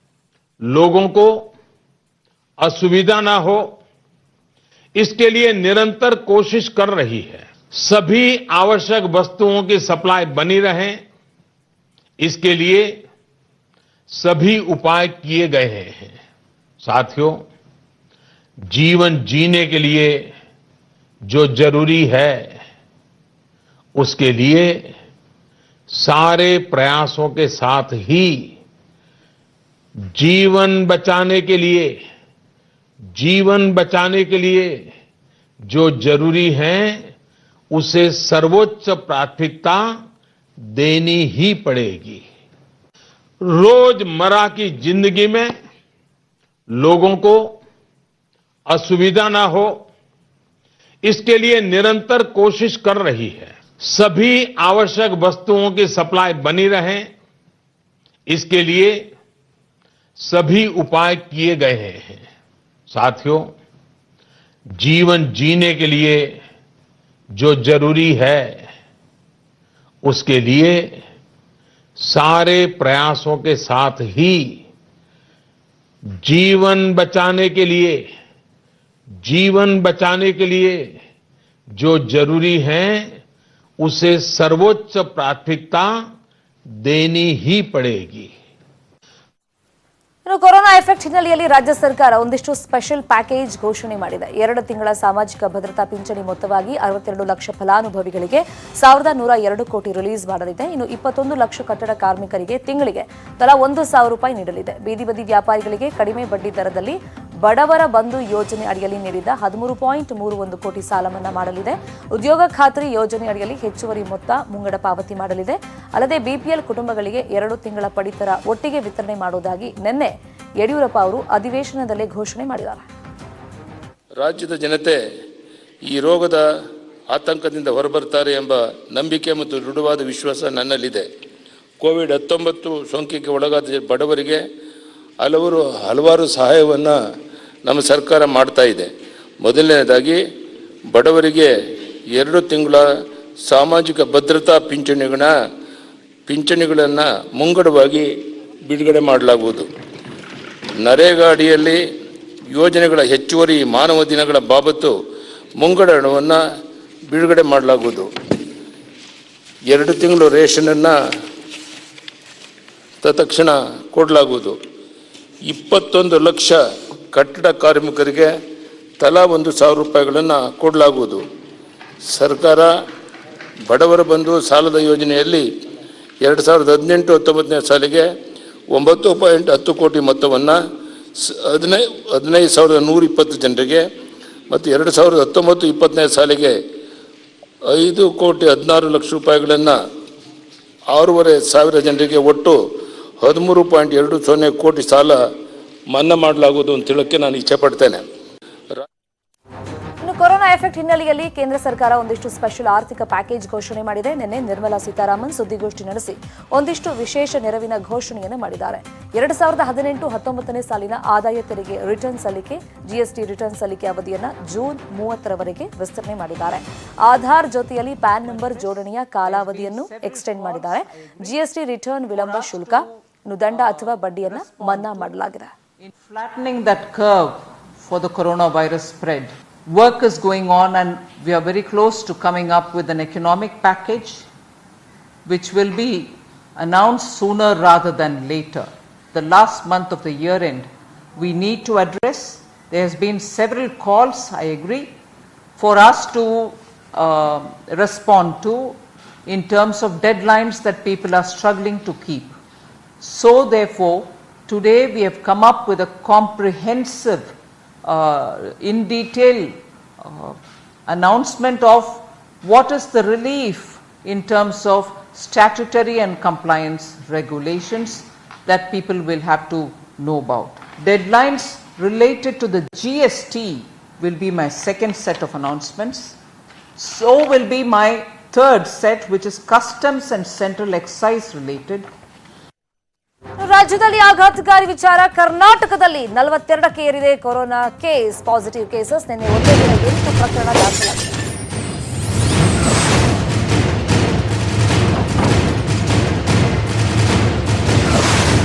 लोगों को असुविधा ना हो, इसके लिए निरंतर कोशिश कर रही है. सभी आवश्यक वस्तुओं की सप्लाई बनी रहे, इसके लिए सभी उपाय किए गए हैं. साथियों, जीवन जीने के लिए जो जरूरी है उसके लिए सारे प्रयासों के साथ ही जीवन बचाने के लिए जो जरूरी है उसे सर्वोच्च प्राथमिकता देनी ही पड़ेगी. रोजमर्रा की जिंदगी में लोगों को असुविधा ना हो, इसके लिए निरंतर कोशिश कर रही है. सभी आवश्यक वस्तुओं की सप्लाई बनी रहे, इसके लिए सभी उपाय किए गए हैं. साथियों, जीवन जीने के लिए जो जरूरी है उसके लिए सारे प्रयासों के साथ ही जीवन बचाने के लिए जो जरूरी है उसे सर्वोच्च प्राथमिकता देनी ही पड़ेगी. ಇನ್ನು ಕೊರೋನಾ ಎಫೆಕ್ಟ್ ಹಿನ್ನೆಲೆಯಲ್ಲಿ ರಾಜ್ಯ ಸರ್ಕಾರ ಒಂದಿಷ್ಟು ಸ್ಪೆಷಲ್ ಪ್ಯಾಕೇಜ್ ಘೋಷಣೆ ಮಾಡಿದೆ. 2 ತಿಂಗಳ ಸಾಮಾಜಿಕ ಭದ್ರತಾ ಪಿಂಚಣಿ ಮೊತ್ತವಾಗಿ 62 ಲಕ್ಷ ಫಲಾನುಭವಿಗಳಿಗೆ 1,102 ಕೋಟಿ ರಿಲೀಸ್ ಮಾಡಲಿದೆ. ಇನ್ನು 21 ಲಕ್ಷ ಕಟ್ಟಡ ಕಾರ್ಮಿಕರಿಗೆ ತಿಂಗಳಿಗೆ ತಲಾ 1,000 ರೂಪಾಯಿ ನೀಡಲಿದೆ. ಬೀದಿ ಬದಿ ವ್ಯಾಪಾರಿಗಳಿಗೆ ಕಡಿಮೆ ಬಡ್ಡಿ ದರದಲ್ಲಿ ಬಡವರ ಬಂಧು ಯೋಜನೆ ಅಡಿಯಲ್ಲಿ ನೀಡಿದ 13.31 ಕೋಟಿ ಸಾಲ ಮನ್ನಾ ಮಾಡಲಿದೆ. ಉದ್ಯೋಗ ಖಾತ್ರಿ ಯೋಜನೆ ಅಡಿಯಲ್ಲಿ ಹೆಚ್ಚುವರಿ ಮೊತ್ತ ಮುಂಗಡ ಪಾವತಿ ಮಾಡಲಿದೆ. ಅಲ್ಲದೆ ಬಿಪಿಎಲ್ ಕುಟುಂಬಗಳಿಗೆ 2 ತಿಂಗಳ ಪಡಿತರ ಒಟ್ಟಿಗೆ ವಿತರಣೆ ಮಾಡುವುದಾಗಿ ನಿನ್ನೆ ಯಡಿಯೂರಪ್ಪ ಅವರು ಅಧಿವೇಶನದಲ್ಲಿ ಘೋಷಣೆ ಮಾಡಿದ್ದಾರೆ. ರಾಜ್ಯದ ಜನತೆ ಈ ರೋಗದ ಆತಂಕದಿಂದ ಹೊರಬರ್ತಾರೆ ಎಂಬ ನಂಬಿಕೆ ಮತ್ತು ದೃಢವಾದ ವಿಶ್ವಾಸ ನನ್ನಲ್ಲಿದೆ. ಕೋವಿಡ್-19 ಸೋಂಕಿಗೆ ಒಳಗಾದ ಬಡವರಿಗೆ ಹಲವಾರು ಸಹಾಯವನ್ನು ನಮ್ಮ ಸರ್ಕಾರ ಮಾಡ್ತಾ ಇದೆ. ಮೊದಲನೇದಾಗಿ ಬಡವರಿಗೆ 2 ತಿಂಗಳ ಸಾಮಾಜಿಕ ಭದ್ರತಾ ಪಿಂಚಣಿಗಳನ್ನು ಮುಂಗಡವಾಗಿ ಬಿಡುಗಡೆ ಮಾಡಲಾಗುವುದು. ನರೇಗಾ ಅಡಿಯಲ್ಲಿ ಯೋಜನೆಗಳ ಹೆಚ್ಚುವರಿ ಮಾನವ ದಿನಗಳ ಬಾಬತ್ತು ಮುಂಗಡ ಹಣವನ್ನು ಬಿಡುಗಡೆ ಮಾಡಲಾಗುವುದು. 2 ತಿಂಗಳು ರೇಷನನ್ನು ತತ್ಕ್ಷಣ ಕೊಡಲಾಗುವುದು. 21 ಲಕ್ಷ ಕಟ್ಟಡ ಕಾರ್ಮಿಕರಿಗೆ ತಲಾ 1,000 ರೂಪಾಯಿಗಳನ್ನು ಕೊಡಲಾಗುವುದು. ಸರ್ಕಾರ ಬಡವರ ಬಂಧು ಸಾಲದ ಯೋಜನೆಯಲ್ಲಿ 2018-19ನೇ ಸಾಲಿಗೆ 9.10 ಕೋಟಿ ಮೊತ್ತವನ್ನು 15,120 ಜನರಿಗೆ ಮತ್ತು 2019-20ನೇ ಸಾಲಿಗೆ 5,16 ರೂಪಾಯಿಗಳನ್ನು 6,500 ಜನರಿಗೆ ಒಟ್ಟು 13.20 ಕೋಟಿ ಸಾಲ ಮನ್ನಾ ಮಾಡಲಾಗುವುದು ಅಂತ ಹೇಳಕ್ಕೆ ನಾನು ಇಚ್ಛೆ ಪಡ್ತೇನೆ. ಇನ್ನು ಕೊರೋನಾ ಎಫೆಕ್ಟ್ ಹಿನ್ನೆಲೆಯಲ್ಲಿ ಕೇಂದ್ರ ಸರ್ಕಾರ ಒಂದಿಷ್ಟು ಸ್ಪೆಷಲ್ ಆರ್ಥಿಕ ಪ್ಯಾಕೇಜ್ ಘೋಷಣೆ ಮಾಡಿದೆ. ನಿನ್ನೆ ನಿರ್ಮಲಾ ಸೀತಾರಾಮನ್ ಸುದ್ದಿಗೋಷ್ಠಿ ನಡೆಸಿ ಒಂದಿಷ್ಟು ವಿಶೇಷ ನೆರವಿನ ಘೋಷಣೆಯನ್ನು ಮಾಡಿದ್ದಾರೆ. 2018-19ನೇ ಸಾಲಿನ ಆದಾಯ ತೆರಿಗೆ ರಿಟರ್ನ್ ಸಲ್ಲಿಕೆ, ಜಿಎಸ್ಟಿ ರಿಟರ್ನ್ ಸಲ್ಲಿಕೆ ಅವಧಿಯನ್ನು ಜೂನ್ 30ರವರೆಗೆ ವಿಸ್ತರಣೆ ಮಾಡಿದ್ದಾರೆ. ಆಧಾರ್ ಜೊತೆಯಲ್ಲಿ ಪ್ಯಾನ್ ನಂಬರ್ ಜೋಡಣೆಯ ಕಾಲಾವಧಿಯನ್ನು ಎಕ್ಸ್ಟೆಂಡ್ ಮಾಡಿದ್ದಾರೆ. ಜಿಎಸ್ಟಿ ರಿಟರ್ನ್ ವಿಳಂಬ ಶುಲ್ಕ, ದಂಡ ಅಥವಾ ಬಡ್ಡಿಯನ್ನು ಮನ್ನಾ ಮಾಡಲಾಗಿದೆ. In flattening that curve for the coronavirus spread, work is going on and we are very close to coming up with an economic package which will be announced sooner rather than later. The last month of the year end we need to address. There has been several calls, I agree, for us to respond to in terms of deadlines that people are struggling to keep. So therefore, today we have come up with a comprehensive, in detail announcement of what is the relief in terms of statutory and compliance regulations that people will have to know about. Deadlines related to the GST will be my second set of announcements. So will be my third set, which is customs and central excise related. ರಾಜ್ಯದಲ್ಲಿ ಆಘಾತಕಾರಿ ವಿಚಾರ, ಕರ್ನಾಟಕದಲ್ಲಿ 42ಕ್ಕೆ ಏರಿದೆ corona case, positive cases. ನಿನ್ನೆ ಒಂದೇ ದಿನ 8 ಪ್ರಕರಣ ದಾಖಲಾಗಿದೆ.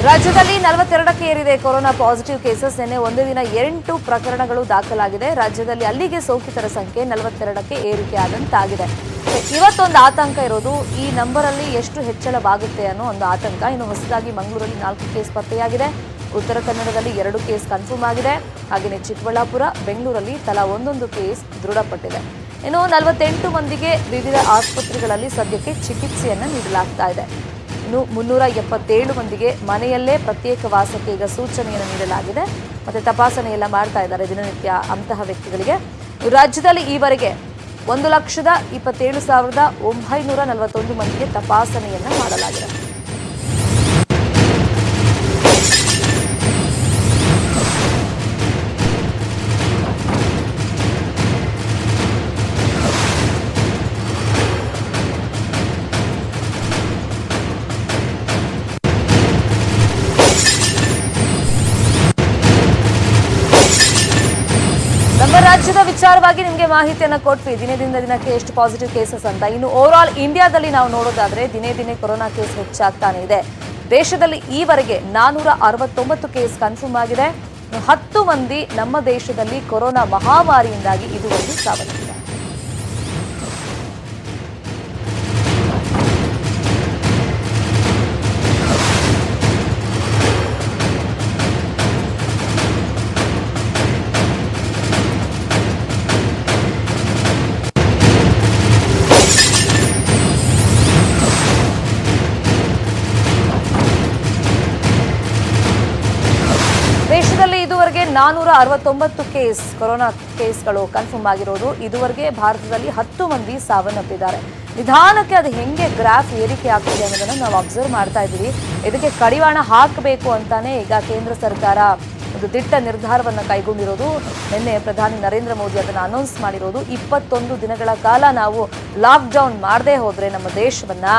ರಾಜ್ಯದಲ್ಲಿ 42ಕ್ಕೆ ಏರಿದೆ ಕೊರೋನಾ ಪಾಸಿಟಿವ್ ಕೇಸಸ್. ನಿನ್ನೆ ಒಂದೇ ದಿನ 8 ಪ್ರಕರಣಗಳು ದಾಖಲಾಗಿದೆ. ರಾಜ್ಯದಲ್ಲಿ ಅಲ್ಲಿಗೆ ಸೋಂಕಿತರ ಸಂಖ್ಯೆ 42ಕ್ಕೆ ಏರಿಕೆ ಆದಂತಾಗಿದೆ. ಇವತ್ತೊಂದು ಆತಂಕ ಇರೋದು ಈ ನಂಬರ್ ಅಲ್ಲಿ ಎಷ್ಟು ಹೆಚ್ಚಳವಾಗುತ್ತೆ ಅನ್ನೋ ಒಂದು ಆತಂಕ. ಇನ್ನು ಹೊಸದಾಗಿ ಮಂಗಳೂರಲ್ಲಿ 4 ಕೇಸ್ ಪತ್ತೆಯಾಗಿದೆ. ಉತ್ತರ ಕನ್ನಡದಲ್ಲಿ 2 ಕೇಸ್ ಕನ್ಫರ್ಮ್ ಆಗಿದೆ. ಹಾಗೆಯೇ ಚಿಕ್ಕಬಳ್ಳಾಪುರ, ಬೆಂಗಳೂರಲ್ಲಿ ತಲಾ 1 ಕೇಸ್ ದೃಢಪಟ್ಟಿದೆ. ಇನ್ನು 48 ಮಂದಿಗೆ ವಿವಿಧ ಆಸ್ಪತ್ರೆಗಳಲ್ಲಿ ಸದ್ಯಕ್ಕೆ ಚಿಕಿತ್ಸೆಯನ್ನು ನೀಡಲಾಗ್ತಾ ಇದೆ. ಇನ್ನು 377 ಮಂದಿಗೆ ಮನೆಯಲ್ಲೇ ಪ್ರತ್ಯೇಕ ವಾಸಕ್ಕೆ ಈಗ ಸೂಚನೆಯನ್ನು ನೀಡಲಾಗಿದೆ. ಮತ್ತೆ ತಪಾಸಣೆ ಎಲ್ಲ ಮಾಡ್ತಾ ಇದ್ದಾರೆ ದಿನನಿತ್ಯ ಅಂತಹ ವ್ಯಕ್ತಿಗಳಿಗೆ. ರಾಜ್ಯದಲ್ಲಿ ಈವರೆಗೆ 1,27,941 ಮಂದಿಗೆ ತಪಾಸಣೆಯನ್ನು ಮಾಡಲಾಗಿದೆ. ನಮ್ಮ ರಾಜ್ಯದ ವಿಚಾರವಾಗಿ ನಿಮಗೆ ಮಾಹಿತಿಯನ್ನು ಕೊಟ್ವಿ, ದಿನದಿಂದ ದಿನಕ್ಕೆ ಎಷ್ಟು ಪಾಸಿಟಿವ್ ಕೇಸಸ್ ಅಂತ. ಇನ್ನು ಓವರ್ ಆಲ್ ಇಂಡಿಯಾದಲ್ಲಿ ನಾವು ನೋಡೋದಾದ್ರೆ ದಿನೇ ದಿನೇ ಕೊರೋನಾ ಕೇಸ್ ಹೆಚ್ಚಾಗ್ತಾನೆ ಇದೆ. ದೇಶದಲ್ಲಿ ಈವರೆಗೆ 469 ಕೇಸ್ ಕನ್ಫರ್ಮ್ ಆಗಿದೆ. 10 ಮಂದಿ ನಮ್ಮ ದೇಶದಲ್ಲಿ ಕೊರೋನಾ ಮಹಾಮಾರಿಯಿಂದಾಗಿ ಇದುವರೆಗೂ ಸಾವನ್ನಪ್ಪಿದ್ದಾರೆ. ದೇಶದಲ್ಲಿ ಇದುವರೆಗೆ 469 ಕೇಸ್ ಕೊರೋನಾ ಕೇಸ್ಗಳು ಕನ್ಫರ್ಮ್ ಆಗಿರೋದು. ಇದುವರೆಗೆ ಭಾರತದಲ್ಲಿ 10 ಮಂದಿ ಸಾವನ್ನಪ್ಪಿದ್ದಾರೆ. ನಿಧಾನಕ್ಕೆ ಅದು ಹೆಂಗೆ ಗ್ರಾಫ್ ಏರಿಕೆ ಆಗ್ತಿದೆ ಅನ್ನೋದನ್ನು ನಾವು ಅಬ್ಸರ್ವ್ ಮಾಡ್ತಾ ಇದ್ದೀವಿ. ಇದಕ್ಕೆ ಕಡಿವಾಣ ಹಾಕಬೇಕು ಅಂತಾನೆ ಈಗ ಕೇಂದ್ರ ಸರ್ಕಾರ ಒಂದು ದಿಟ್ಟ ನಿರ್ಧಾರವನ್ನು ಕೈಗೊಂಡಿರೋದು. ನಿನ್ನೆ ಪ್ರಧಾನಿ ನರೇಂದ್ರ ಮೋದಿ ಅದನ್ನು ಅನೌನ್ಸ್ ಮಾಡಿರೋದು. 21 ದಿನಗಳ ಕಾಲ ನಾವು ಲಾಕ್ಡೌನ್ ಮಾಡದೇ ಹೋದ್ರೆ ನಮ್ಮ ದೇಶವನ್ನ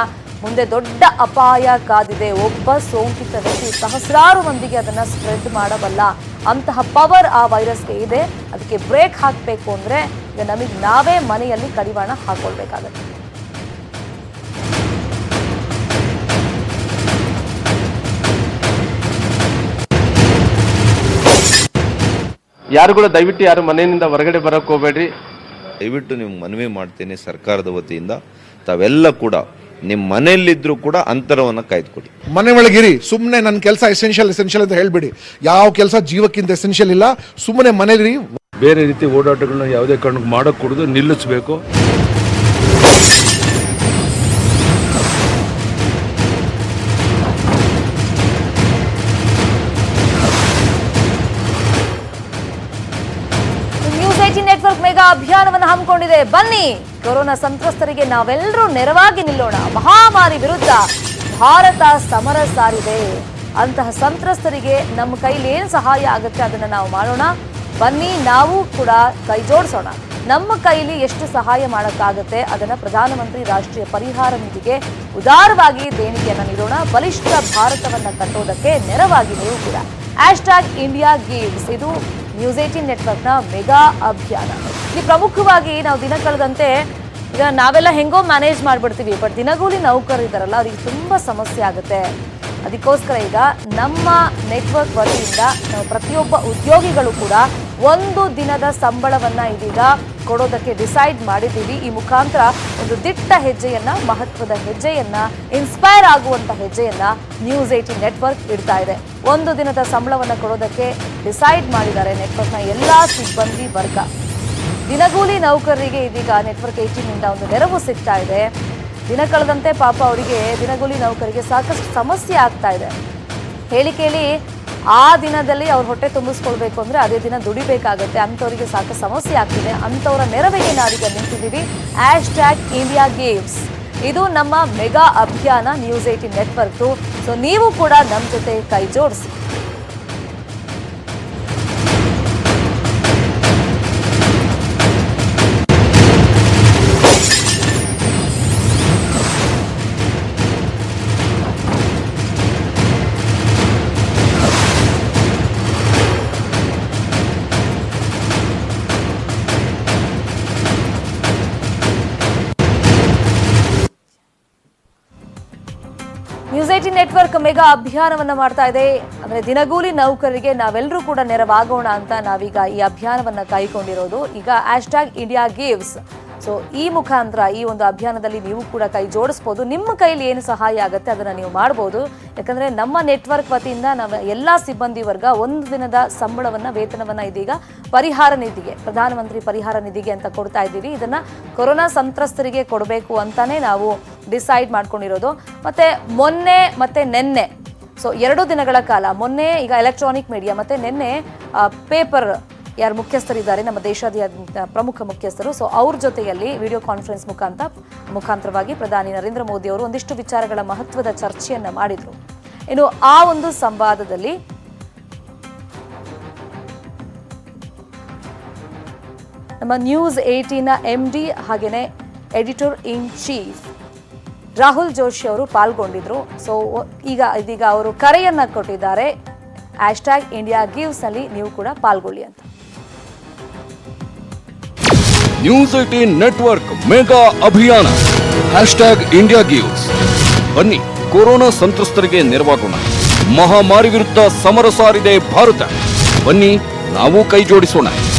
ಮುಂದೆ ದೊಡ್ಡ ಅಪಾಯ ಕಾದಿದೆ. ಒಬ್ಬ ಸೋಂಕಿತ ವ್ಯಕ್ತಿ ಸಹಸ್ರಾರು ಮಂದಿಗೆ ಅದನ್ನ ಸ್ಪ್ರೆಡ್ ಮಾಡಬಲ್ಲ ಅಂತಹ ಪವರ್ ಆ ವೈರಸ್ಗೆ ಇದೆ. ಅದಕ್ಕೆ ಬ್ರೇಕ್ ಹಾಕಬೇಕು ಅಂದ್ರೆ ಈಗ ನಮಗೆ ನಾವೇ ಮನೆಯಲ್ಲಿ ಕಡಿವಾಣ ಹಾಕೊಳ್ಬೇಕಾಗತ್ತೆ. ಯಾರು ಕೂಡ ದಯವಿಟ್ಟು ಯಾರು ಮನೆಯಿಂದ ಹೊರಗಡೆ ಬರಕ್ಕೆ ಹೋಗಬೇಡ್ರಿ. ದಯವಿಟ್ಟು ನೀವು ಮನವಿ ಮಾಡ್ತೇನೆ ಸರ್ಕಾರದ ವತಿಯಿಂದ ತಾವೆಲ್ಲ ಕೂಡ ನಿಮ್ಮ ಮನೆಯಲ್ಲಿದ್ದರೂ ಕೂಡ ಅಂತರವನ್ನು ಕಾಯ್ದುಕೊಡಿ. ಮನೆ ಒಳಗಿರಿ. ಸುಮ್ಮನೆ ನನ್ನ ಕೆಲಸ ಎಸೆನ್ಷಿಯಲ್ ಅಂತ ಹೇಳ್ಬಿಡಿ. ಯಾವ ಕೆಲಸ ಜೀವಕ್ಕಿಂತ ಎಸೆನ್ಷಿಯಲ್ ಇಲ್ಲ. ಸುಮ್ಮನೆ ಮನೇಲಿ ಬೇರೆ ರೀತಿ ಓಡಾಟಗಳನ್ನ ಯಾವುದೇ ಕಾರಣಕ್ಕೆ ಮಾಡೋಕೆ ಕೊಡೋದು ನಿಲ್ಲಿಸಬೇಕು. ನೆಟ್ವರ್ಕ್ ಮೆಗಾ ಅಭಿಯಾನವನ್ನು ಹಮ್ಮಿಕೊಂಡಿದೆ. ಬನ್ನಿ, ಕೊರೋನಾ ಸಂತ್ರಸ್ತರಿಗೆ ನಾವೆಲ್ಲರೂ ನೆರವಾಗಿ ನಿಲ್ಲೋಣ. ಮಹಾಮಾರಿ ವಿರುದ್ಧ ಭಾರತ ಸಮರ ಸಾರಿದೆ. ಅಂತಹ ಸಂತ್ರಸ್ತರಿಗೆ ನಮ್ಮ ಕೈಲಿ ಏನು ಸಹಾಯ ಆಗುತ್ತೆ ಅದನ್ನ ನಾವು ಮಾಡೋಣ. ಬನ್ನಿ, ನಾವು ಕೂಡ ಕೈ ಜೋಡಿಸೋಣ. ನಮ್ಮ ಕೈಲಿ ಎಷ್ಟು ಸಹಾಯ ಮಾಡೋಕ್ಕಾಗುತ್ತೆ ಅದನ್ನ ಪ್ರಧಾನಮಂತ್ರಿ ರಾಷ್ಟ್ರೀಯ ಪರಿಹಾರ ನಿಧಿಗೆ ಉದಾರವಾಗಿ ದೇಣಿಗೆಯನ್ನು ನೀಡೋಣ. ಬಲಿಷ್ಠ ಭಾರತವನ್ನ ಕಟ್ಟೋದಕ್ಕೆ ನೆರವಾಗಿ ನೀವು ಕೂಡ. #India Gives ಇದು ನ್ಯೂಸ್18 ನೆಟ್ವರ್ಕ್ನ ಮೆಗಾ ಅಭಿಯಾನ. ಇಲ್ಲಿ ಪ್ರಮುಖವಾಗಿ ನಾವು ದಿನ ಕಳೆದಂತೆ ಈಗ ನಾವೆಲ್ಲ ಹೆಂಗೋ ಮ್ಯಾನೇಜ್ ಮಾಡಿಬಿಡ್ತೀವಿ. ಬಟ್ ದಿನಗೂಲಿ ನೌಕರರು ಇದ್ದಾರಲ್ಲ, ಅವ್ರಿಗೆ ತುಂಬ ಸಮಸ್ಯೆ ಆಗುತ್ತೆ. ಅದಕ್ಕೋಸ್ಕರ ಈಗ ನಮ್ಮ ನೆಟ್ವರ್ಕ್ ವತಿಯಿಂದ ನಾವು ಪ್ರತಿಯೊಬ್ಬ ಉದ್ಯೋಗಿಗಳು ಕೂಡ 1 ದಿನದ ಸಂಬಳವನ್ನ ಇದೀಗ ಕೊಡೋದಕ್ಕೆ ಡಿಸೈಡ್ ಮಾಡಿದ್ದೀವಿ. ಈ ಮುಖಾಂತರ ಒಂದು ದಿಟ್ಟ ಹೆಜ್ಜೆಯನ್ನ, ಮಹತ್ವದ ಹೆಜ್ಜೆಯನ್ನ, ಇನ್ಸ್ಪೈರ್ ಆಗುವಂತ ಹೆಜ್ಜೆಯನ್ನ ನ್ಯೂಸ್ 18 ನೆಟ್ವರ್ಕ್ ಇಡ್ತಾ ಇದೆ. ಒಂದು ದಿನದ ಸಂಬಳವನ್ನ ಕೊಡೋದಕ್ಕೆ ಡಿಸೈಡ್ ಮಾಡಿದ್ದಾರೆ ನೆಟ್ವರ್ಕ್ನ ಎಲ್ಲಾ ಸಿಬ್ಬಂದಿ ವರ್ಗ. ದಿನಗೂಲಿ ನೌಕರರಿಗೆ ಇದೀಗ ನೆಟ್ವರ್ಕ್ 18 ಒಂದು ನೆರವು ಸಿಗ್ತಾ ಇದೆ. ದಿನ ಕಳೆದಂತೆ ಪಾಪ ಅವರಿಗೆ, ದಿನಗೂಲಿ ನೌಕರಿಗೆ ಸಾಕಷ್ಟು ಸಮಸ್ಯೆ ಆಗ್ತಾ ಇದೆ. ಹೇಳಿಕೆಯಲ್ಲಿ ಆ ದಿನದಲ್ಲಿ ಅವ್ರ ಹೊಟ್ಟೆ ತುಂಬಿಸ್ಕೊಳ್ಬೇಕು ಅಂದ್ರೆ ಅದೇ ದಿನ ದುಡಿಬೇಕಾಗತ್ತೆ. ಅಂಥವರಿಗೆ ಸಾಕಷ್ಟು ಸಮಸ್ಯೆ ಆಗ್ತಿದೆ. ಅಂಥವರ ನೆರವಿಗೆ ನಾವೀಗ ನಿಂತಿದ್ದೀವಿ. #India Gives ಇದು ನಮ್ಮ ಮೆಗಾ ಅಭಿಯಾನ ನ್ಯೂಸ್ 18 ನೆಟ್ವರ್ಕ್. ಸೊ ನೀವು ಕೂಡ ನಮ್ಮ ಜೊತೆ ಕೈ ಜೋಡಿಸಿ. ನ್ಯೂಸ್ 18 ನೆಟ್ವರ್ಕ್ ಮೆಗಾ ಅಭಿಯಾನವನ್ನ ಮಾಡ್ತಾ ಇದೆ. ಅಂದ್ರೆ ದಿನಗೂಲಿ ನೌಕರರಿಗೆ ನಾವೆಲ್ಲರೂ ಕೂಡ ನೆರವಾಗೋಣ ಅಂತ ನಾವೀಗ ಈ ಅಭಿಯಾನವನ್ನ ಕೈಗೊಂಡಿರೋದು. ಈಗ #India Gives. ಸೊ ಈ ಮುಖಾಂತರ ಈ ಒಂದು ಅಭಿಯಾನದಲ್ಲಿ ನೀವು ಕೂಡ ಕೈ ಜೋಡಿಸ್ಬೋದು. ನಿಮ್ಮ ಕೈಲಿ ಏನು ಸಹಾಯ ಆಗುತ್ತೆ ಅದನ್ನ ನೀವು ಮಾಡ್ಬೋದು. ಯಾಕಂದ್ರೆ ನಮ್ಮ ನೆಟ್ವರ್ಕ್ ವತಿಯಿಂದ ನಾವು ಎಲ್ಲಾ ಸಿಬ್ಬಂದಿ ವರ್ಗ ಒಂದು ದಿನದ ಸಂಬಳವನ್ನ, ವೇತನವನ್ನ ಇದೀಗ ಪರಿಹಾರ ನಿಧಿಗೆ, ಪ್ರಧಾನಮಂತ್ರಿ ಪರಿಹಾರ ನಿಧಿಗೆ ಅಂತ ಕೊಡ್ತಾ ಇದ್ದೀವಿ. ಇದನ್ನ ಕೊರೋನಾ ಸಂತ್ರಸ್ತರಿಗೆ ಕೊಡಬೇಕು ಅಂತಾನೆ ನಾವು ಡಿಸೈಡ್ ಮಾಡ್ಕೊಂಡಿರೋದು. ಮತ್ತೆ ಮೊನ್ನೆ ಮತ್ತೆ ನೆನ್ನೆ, ಸೊ 2 ದಿನಗಳ ಕಾಲ, ಮೊನ್ನೆ ಈಗ ಎಲೆಕ್ಟ್ರಾನಿಕ್ ಮೀಡಿಯಾ ಮತ್ತೆ ನಿನ್ನೆ ಪೇಪರ್ ಯಾರು ಮುಖ್ಯಸ್ಥರಿದ್ದಾರೆ ನಮ್ಮ ದೇಶಾದ್ಯಂತ ಪ್ರಮುಖ ಮುಖ್ಯಸ್ಥರು, ಸೊ ಅವ್ರ ಜೊತೆಯಲ್ಲಿ ವಿಡಿಯೋ ಕಾನ್ಫರೆನ್ಸ್ ಮುಖಾಂತರವಾಗಿ ಪ್ರಧಾನಿ ನರೇಂದ್ರ ಮೋದಿ ಅವರು ಒಂದಿಷ್ಟು ವಿಚಾರಗಳ ಮಹತ್ವದ ಚರ್ಚೆಯನ್ನ ಮಾಡಿದ್ರು. ಇನ್ನು ಆ ಒಂದು ಸಂವಾದದಲ್ಲಿ ನಮ್ಮ ನ್ಯೂಸ್ 18ನ MD ಹಾಗೇನೆ editor in chief Rahul Joshi ಅವರು ಪಾಲ್ಗೊಂಡಿದ್ರು. ಸೊ ಇದೀಗ ಅವರು ಕರೆಯನ್ನ ಕೊಟ್ಟಿದ್ದಾರೆ. #India Gives ನಲ್ಲಿ ನೀವು ಕೂಡ ಪಾಲ್ಗೊಳ್ಳಿ ಅಂತ. ನ್ಯೂಸ್ 18 ನೆಟ್ವರ್ಕ್ ಮೆಗಾ ಅಭಿಯಾನ #India Gives. ಬನ್ನಿ, ಕೊರೋನಾ ಸಂತ್ರಸ್ತರಿಗೆ ನೆರವಾಗೋಣ. ಮಹಾಮಾರಿ ವಿರುದ್ಧ ಸಮರ ಸಾರಿದೆ ಭಾರತ. ಬನ್ನಿ, ನಾವು ಕೈ ಜೋಡಿಸೋಣ.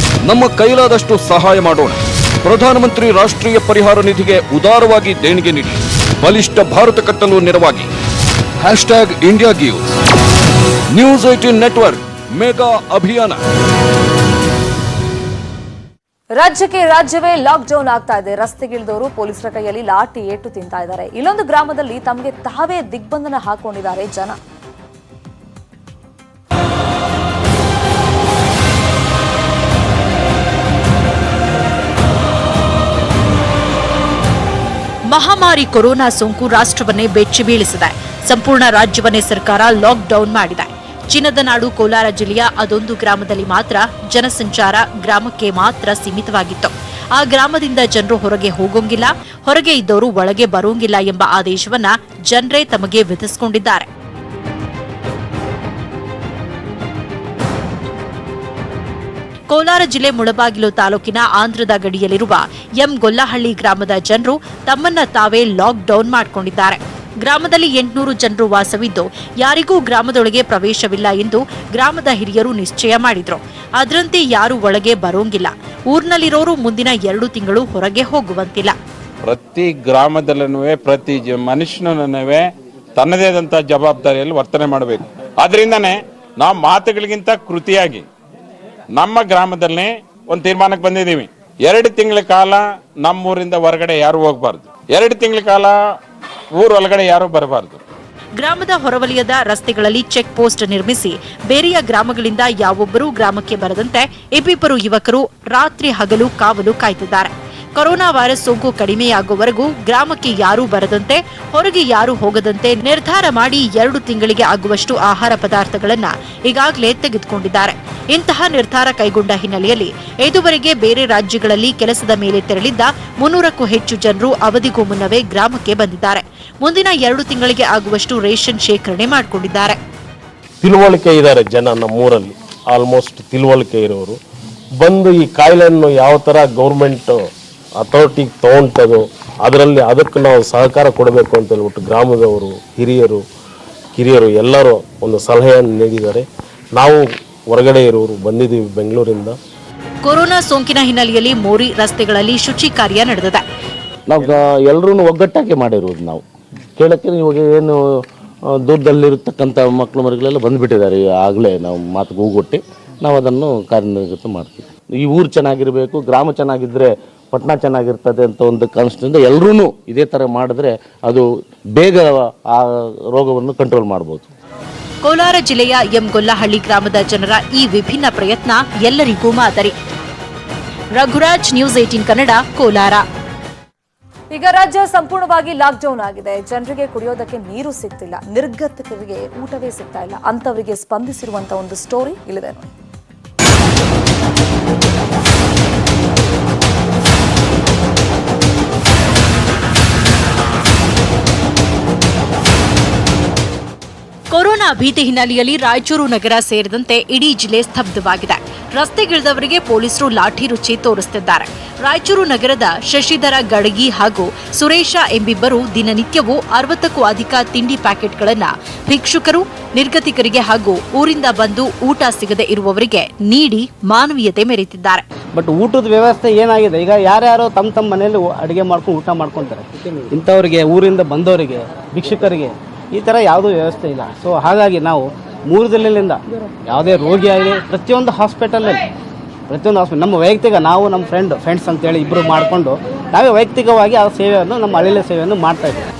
ನಮ್ಮ ಕೈಲಾದಷ್ಟು ಸಹಾಯ ಮಾಡೋಣ. ಪ್ರಧಾನಮಂತ್ರಿ ರಾಷ್ಟ್ರೀಯ ಪರಿಹಾರ ನಿಧಿಗೆ ಉದಾರವಾಗಿ ದೇಣಿಗೆ ನೀಡಿ. ಬಲಿಷ್ಠ ಭಾರತ ಕಟ್ಟಲು ನೆರವಾಗಿ. #India Gives. News 18 network mega ಅಭಿಯಾನ. ರಾಜ್ಯವೇ ಲಾಕ್ಡೌನ್ ಆಗ್ತಾ ಇದೆ. ರಸ್ತೆಗಿಳಿದವರು ಪೊಲೀಸರ ಕೈಯಲ್ಲಿ ಲಾಠಿ ಏಟು ತಿಂತಾ ಇದ್ದಾರೆ. ಇಲ್ಲೊಂದು ಗ್ರಾಮದಲ್ಲಿ ತಮಗೆ ತಾವೇ ದಿಗ್ಬಂಧನ ಹಾಕೊಂಡಿದ್ದಾರೆ ಜನ. ಮಹಾಮಾರಿ ಕೊರೋನಾ ಸೋಂಕು ರಾಷ್ಟ್ರವನ್ನೇ ಬೆಚ್ಚಿ ಬೀಳಿಸಿದೆ. ಸಂಪೂರ್ಣ ರಾಜ್ಯವನ್ನೇ ಸರ್ಕಾರ ಲಾಕ್ಡೌನ್ ಮಾಡಿದೆ. ಚಿನ್ನದ ನಾಡು ಕೋಲಾರ ಜಿಲ್ಲೆಯ ಅದೊಂದು ಗ್ರಾಮದಲ್ಲಿ ಮಾತ್ರ ಜನಸಂಚಾರ ಗ್ರಾಮಕ್ಕೆ ಮಾತ್ರ ಸೀಮಿತವಾಗಿತ್ತು. ಆ ಗ್ರಾಮದಿಂದ ಜನರು ಹೊರಗೆ ಹೋಗೋಂಗಿಲ್ಲ, ಹೊರಗೆ ಇದ್ದವರು ಒಳಗೆ ಬರೋಂಗಿಲ್ಲ ಎಂಬ ಆದೇಶವನ್ನ ಜನರೇ ತಮಗೆ ವಿಧಿಸಿಕೊಂಡಿದ್ದಾರೆ. ಕೋಲಾರ ಜಿಲ್ಲೆ ಮುಳಬಾಗಿಲು ತಾಲೂಕಿನ ಆಂಧ್ರದ ಗಡಿಯಲ್ಲಿರುವ ಗೊಲ್ಲಹಳ್ಳಿ ಗ್ರಾಮದ ಜನರು ತಮ್ಮನ್ನ ತಾವೇ ಲಾಕ್ಡೌನ್ ಮಾಡಿಕೊಂಡಿದ್ದಾರೆ. ಗ್ರಾಮದಲ್ಲಿ 800 ಜನರು ವಾಸವಿದ್ದು ಯಾರಿಗೂ ಗ್ರಾಮದೊಳಗೆ ಪ್ರವೇಶವಿಲ್ಲ ಎಂದು ಗ್ರಾಮದ ಹಿರಿಯರು ನಿಶ್ಚಯ ಮಾಡಿದ್ರು. ಅದರಂತೆ ಯಾರು ಒಳಗೆ ಬರೋಂಗಿಲ್ಲ. ಊರಿನಲ್ಲಿರೋರು ಮುಂದಿನ 2 ತಿಂಗಳು ಹೊರಗೆ ಹೋಗುವಂತಿಲ್ಲ. ಪ್ರತಿ ಗ್ರಾಮದಲ್ಲೂ ಪ್ರತಿ ಮನುಷ್ಯನೂ ತನ್ನದೇ ಆದಂತಹ ಜವಾಬ್ದಾರಿಯಲ್ಲಿ ವರ್ತನೆ ಮಾಡಬೇಕು. ಆದ್ರಿಂದಾನೇ ನಾವು ಮಾತುಗಳಿಗಿಂತ ಕೃತಿಯಾಗಿ ನಮ್ಮ ಗ್ರಾಮದಲ್ಲಿ ಒಂದು ತೀರ್ಮಾನಕ್ಕೆ ಬಂದಿದ್ದೀವಿ. 2 ತಿಂಗಳ ಕಾಲ ನಮ್ಮೂರಿಂದ ಹೊರಗಡೆ ಯಾರು ಹೋಗಬಾರ್ದು. 2 ತಿಂಗಳ ಕಾಲ ಊರೊಳಗಡೆ ಯಾರು ಬರಬಾರದು. ಗ್ರಾಮದ ಹೊರವಲಯದ ರಸ್ತೆಗಳಲ್ಲಿ ಚೆಕ್ ಪೋಸ್ಟ್ ನಿರ್ಮಿಸಿ ಬೇರೆಯ ಗ್ರಾಮಗಳಿಂದ ಯಾವೊಬ್ಬರೂ ಗ್ರಾಮಕ್ಕೆ ಬರದಂತೆ ಇಬ್ಬಿಬ್ಬರು ಯುವಕರು ರಾತ್ರಿ ಹಗಲು ಕಾವಲು ಕಾಯ್ತಿದ್ದಾರೆ. ಕೊರೋನಾ ವೈರಸ್ ಸೋಂಕು ಕಡಿಮೆಯಾಗುವವರೆಗೂ ಗ್ರಾಮಕ್ಕೆ ಯಾರೂ ಬರದಂತೆ, ಹೊರಗೆ ಯಾರೂ ಹೋಗದಂತೆ ನಿರ್ಧಾರ ಮಾಡಿ 2 ತಿಂಗಳಿಗೆ ಆಗುವಷ್ಟು ಆಹಾರ ಪದಾರ್ಥಗಳನ್ನು ಈಗಾಗಲೇ ತೆಗೆದುಕೊಂಡಿದ್ದಾರೆ. ಇಂತಹ ನಿರ್ಧಾರ ಕೈಗೊಂಡ ಹಿನ್ನೆಲೆಯಲ್ಲಿ ಇದುವರೆಗೆ ಬೇರೆ ರಾಜ್ಯಗಳಲ್ಲಿ ಕೆಲಸದ ಮೇಲೆ ತೆರಳಿದ್ದ 300ಕ್ಕೂ ಹೆಚ್ಚು ಜನರು ಅವಧಿಗೂ ಮುನ್ನವೇ ಗ್ರಾಮಕ್ಕೆ ಬಂದಿದ್ದಾರೆ. ಮುಂದಿನ 2 ತಿಂಗಳಿಗೆ ಆಗುವಷ್ಟು ರೇಷನ್ ಶೇಖರಣೆ ಮಾಡಿಕೊಂಡಿದ್ದಾರೆ. ತಿಳುವಳಿಕೆ ಇದ್ದಾರೆ ಜನ ನಮ್ಮೂರಲ್ಲಿ, ಆಲ್ಮೋಸ್ಟ್ ತಿಳುವಳಿಕೆ ಇರೋರು ಬಂದು ಈ ಕಾಯಿಲೆಯನ್ನು ಯಾವ ಥರ ಗೌರ್ಮೆಂಟ್ ಅಥಾರಿಟಿಗೆ ತೊಗೊಂಟದು, ಅದಕ್ಕೆ ನಾವು ಸಹಕಾರ ಕೊಡಬೇಕು ಅಂತ ಹೇಳ್ಬಿಟ್ಟು ಗ್ರಾಮದವರು ಹಿರಿಯರು ಕಿರಿಯರು ಎಲ್ಲರೂ ಒಂದು ಸಲಹೆಯನ್ನು ನೀಡಿದ್ದಾರೆ. ನಾವು ಹೊರಗಡೆ ಇರೋರು ಬಂದಿದ್ದೀವಿ ಬೆಂಗಳೂರಿಂದ. ಕೊರೋನಾ ಸೋಂಕಿನ ಹಿನ್ನೆಲೆಯಲ್ಲಿ ಮೋರಿ ರಸ್ತೆಗಳಲ್ಲಿ ಶುಚಿ ಕಾರ್ಯ ನಡೆದಿದೆ. ನಾವು ಎಲ್ಲರೂ ಒಗ್ಗಟ್ಟಾಗಿ ಮಾಡಿರೋದು. ನಾವು ಕೇಳಕ್ಕೆ ಇವಾಗ ಏನು ದೂರದಲ್ಲಿರತಕ್ಕಂಥ ಮಕ್ಕಳು ಮರಿಗಳೆಲ್ಲ ಬಂದುಬಿಟ್ಟಿದ್ದಾರೆ. ಆಗಲೇ ನಾವು ಮಾತು ಕೂಗೊಟ್ಟು ನಾವು ಅದನ್ನು ಕಾರ್ಯನಿರ್ವಹಿತ ಮಾಡ್ತೀವಿ. ಈ ಊರು ಚೆನ್ನಾಗಿರಬೇಕು, ಗ್ರಾಮ ಚೆನ್ನಾಗಿದ್ದರೆ ಪಟ್ಟಣ ಚೆನ್ನಾಗಿರ್ತದೆ ಅಂತ ಒಂದು ಕಾನ್ಸ್ಟಿಂದ ಎಲ್ಲರೂ ಇದೇ ಥರ ಮಾಡಿದ್ರೆ ಅದು ಬೇಗ ಆ ರೋಗವನ್ನು ಕಂಟ್ರೋಲ್ ಮಾಡ್ಬೋದು. ಕೋಲಾರ ಜಿಲ್ಲೆಯ ಎಂಗೊಲ್ಲಹಳ್ಳಿ ಗ್ರಾಮದ ಜನರ ಈ ವಿಭಿನ್ನ ಪ್ರಯತ್ನ ಎಲ್ಲರಿಗೂ ಮಾದರಿ. ರಘುರಾಜ್, ನ್ಯೂಸ್ 18 ಕನ್ನಡ, ಕೋಲಾರ. ಈಗ ರಾಜ್ಯ ಸಂಪೂರ್ಣವಾಗಿ ಲಾಕ್ಡೌನ್ ಆಗಿದೆ. ಜನರಿಗೆ ಕುಡಿಯೋದಕ್ಕೆ ನೀರು ಸಿಗ್ತಿಲ್ಲ, ನಿರ್ಗತಿಕರಿಗೆ ಊಟವೇ ಸಿಗ್ತಾ ಇಲ್ಲ. ಅಂತವರಿಗೆ ಸ್ಪಂದಿಸಿರುವಂತಹ ಒಂದು ಸ್ಟೋರಿ ಇಲ್ಲಿದೆ ನೋಡಿ. ಕೊರೋನಾ ಭೀತಿ ಹಿನ್ನೆಲೆಯಲ್ಲಿ ರಾಯಚೂರು ನಗರ ಸೇರಿದಂತೆ ಇಡೀ ಜಿಲ್ಲೆ ಸ್ತಬ್ಧವಾಗಿದೆ. ರಸ್ತೆಗಿಳಿದವರಿಗೆ ಪೊಲೀಸರು ಲಾಠಿ ರುಚಿ ತೋರಿಸುತ್ತಿದ್ದಾರೆ. ರಾಯಚೂರು ನಗರದ ಶಶಿಧರ ಗಡಗಿ ಹಾಗೂ ಸುರೇಶ ಎಂಬಿಬ್ಬರು ದಿನನಿತ್ಯವೂ 60ಕ್ಕೂ ಅಧಿಕ ತಿಂಡಿ ಪ್ಯಾಕೆಟ್ಗಳನ್ನು ಭಿಕ್ಷುಕರು, ನಿರ್ಗತಿಕರಿಗೆ ಹಾಗೂ ಊರಿಂದ ಬಂದು ಊಟ ಸಿಗದೆ ಇರುವವರಿಗೆ ನೀಡಿ ಮಾನವೀಯತೆ ಮೆರೆತಿದ್ದಾರೆ. ಬಟ್ ಊಟದ ವ್ಯವಸ್ಥೆ ಏನಾಗಿದೆ, ಈಗ ಯಾರ್ಯಾರೋ ತಮ್ಮ ಮನೆಯಲ್ಲಿ ಅಡುಗೆ ಮಾಡ್ಕೊಂಡು ಊಟ ಮಾಡ್ಕೊತಾರೆ. ಇಂಥವ್ರಿಗೆ, ಊರಿಂದ ಬಂದವರಿಗೆ, ಭಿಕ್ಷುಕರಿಗೆ ಈ ಥರ ಯಾವುದೂ ವ್ಯವಸ್ಥೆ ಇಲ್ಲ. ಸೊ ಹಾಗಾಗಿ ನಾವು 3 ದಿನದಿಂದ ಯಾವುದೇ ರೋಗಿ ಆಗಲಿ ಪ್ರತಿಯೊಂದು ಹಾಸ್ಪಿಟಲಲ್ಲಿ ನಮ್ಮ ವೈಯಕ್ತಿಕ ನಾವು ನಮ್ಮ ಫ್ರೆಂಡ್ಸ್ ಅಂತೇಳಿ ಇಬ್ಬರು ಮಾಡಿಕೊಂಡು ನಾವೇ ವೈಯಕ್ತಿಕವಾಗಿ ಆ ಸೇವೆಯನ್ನು, ನಮ್ಮ ಅಳಿಲೆ ಸೇವೆಯನ್ನು ಮಾಡ್ತಾ ಇದ್ದೀವಿ.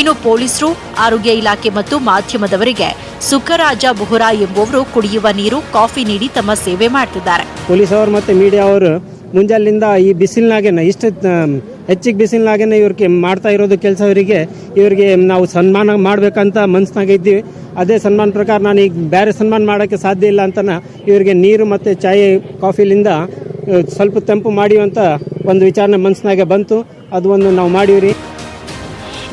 ಇನ್ನು ಪೊಲೀಸರು, ಆರೋಗ್ಯ ಇಲಾಖೆ ಮತ್ತು ಮಾಧ್ಯಮದವರಿಗೆ ಸುಖರಾಜ ಬುಹುರಾ ಎಂಬುವರು ಕುಡಿಯುವ ನೀರು, ಕಾಫಿ ನೀಡಿ ತಮ್ಮ ಸೇವೆ ಮಾಡ್ತಿದ್ದಾರೆ. ಪೊಲೀಸ್ ಅವರು ಮತ್ತು ಮೀಡಿಯಾ ಅವರು ಮುಂಜಾಲಿಂದ ಈ ಬಿಸಿಲಿನಾಗೇನೆ, ಇಷ್ಟು ಹೆಚ್ಚಿಗೆ ಬಿಸಿಲಿನಾಗೇನೆ ಇವ್ರಿಗೆ ಮಾಡ್ತಾ ಇರೋದು ಕೆಲಸ. ಇವರಿಗೆ ನಾವು ಸನ್ಮಾನ ಮಾಡಬೇಕಂತ ಮನಸ್ಸಿನಾಗ ಇದ್ದೀವಿ. ಅದೇ ಸನ್ಮಾನ ಪ್ರಕಾರ ನಾನು ಈಗ ಬೇರೆ ಸನ್ಮಾನ ಮಾಡೋಕ್ಕೆ ಸಾಧ್ಯ ಇಲ್ಲ ಅಂತ ಇವರಿಗೆ ನೀರು ಮತ್ತು ಚಾಯ್, ಕಾಫಿಲಿಂದ ಸ್ವಲ್ಪ ತಂಪು ಮಾಡಿ ಅಂತ ಒಂದು ವಿಚಾರಣೆ ಮನಸ್ಸಿನಾಗೆ ಬಂತು. ಅದು ಒಂದು ನಾವು ಮಾಡಿವ್ರಿ.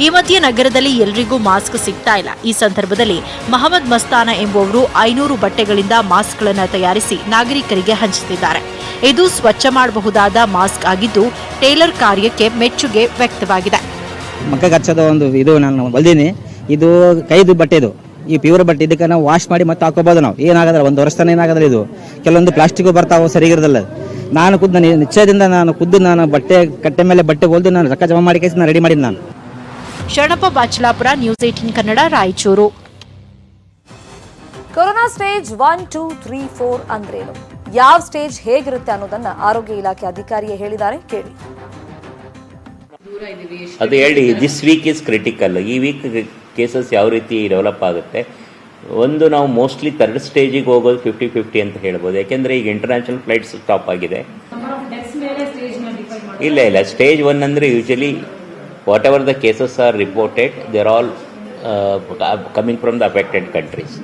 ಈ ಮಧ್ಯೆ ನಗರದಲ್ಲಿ ಎಲ್ರಿಗೂ ಮಾಸ್ಕ್ ಸಿಗ್ತಾ ಇಲ್ಲ. ಈ ಸಂದರ್ಭದಲ್ಲಿ ಮಹಮ್ಮದ್ ಮಸ್ತಾನ ಎಂಬುವರು 500 ಬಟ್ಟೆಗಳಿಂದ ಮಾಸ್ಕ್ಗಳನ್ನು ತಯಾರಿಸಿ ನಾಗರಿಕರಿಗೆ ಹಂಚುತ್ತಿದ್ದಾರೆ. ಇದು ಸ್ವಚ್ಛ ಮಾಡಬಹುದಾದ ಮಾಸ್ಕ್ ಆಗಿದ್ದು ಟೇಲರ್ ಕಾರ್ಯಕ್ಕೆ ಮೆಚ್ಚುಗೆ ವ್ಯಕ್ತವಾಗಿದೆ. ಮಕ್ಕಳಿಗೆ ಹಚ್ಚೋದು ಒಂದು ಇದು ನಾನು ಹೊಲ್ದೀನಿ. ಇದು ಕೈದು ಬಟ್ಟೆದು, ಈ ಪ್ಯೂರ್ ಬಟ್ಟೆ. ಇದಕ್ಕೆ ನಾವು ವಾಶ್ ಮಾಡಿ ಮತ್ತೆ ಹಾಕೋಬಹುದು. ನಾವು ಏನಾಗಲ್ಲ, 1 ವರ್ಷ ತನಕ ಏನಾಗಲ್ಲ. ಇದು ಕೆಲವೊಂದು ಪ್ಲಾಸ್ಟಿಕ್ ಬರ್ತಾವೆ, ಸರಿಗಿರೋದಲ್ಲ. ನಾನು ನಿಶ್ಚಯದಿಂದ ನಾನು ಬಟ್ಟೆ ಕಟ್ಟೆ ಮೇಲೆ ಬಟ್ಟೆ ಹೊಲ್ದು ನಾನು ರೊಕ್ಕ ಜಮಾ ಮಾಡಿ ನಾನು ರೆಡಿ ಮಾಡಿದ್ದು ನಾನು. Sharanappa Bachalapura, news 18 Kannada, Raichur. Corona stage 1, 2, 3, 4 ಅಂದ್ರೇನು, ಯಾವ ಸ್ಟೇಜ್ ಹೇಗಿರುತ್ತೆ ಅನ್ನೋದನ್ನ ಆರೋಗ್ಯ ಇಲಾಖೆ ಅಧಿಕಾರಿಯೇ ಹೇಳಿದ್ದಾರೆ, ಕೇಳಿ. ಅದು ಹೇಳಿ, ದಿಸ್ ವೀಕ್ ಇಸ್ ಕ್ರಿಟಿಕಲ್. ಈ ವೀಕ್ ಕೇಸಸ್ ಯಾವ ರೀತಿ ಡೆವಲಪ್ ಆಗುತ್ತೆ. ಒಂದು, ನಾವು ಮೋಸ್ಟ್ಲಿ 3rd ಸ್ಟೇಜಿಗೆ ಹೋಗೋದು 50-50 ಅಂತ ಹೇಳ್ಬೋದು. ಯಾಕೆಂದರೆ ಈಗ ಇಂಟರ್ನ್ಯಾಷನಲ್ ಫ್ಲೈಟ್ಸ್ ಸ್ಟಾಪ್ ಆಗಿದೆ. ಇಲ್ಲ, ಸ್ಟೇಜ್ 1 ಅಂದರೆ usually what ever the cases are reported, they are all coming from the affected countries.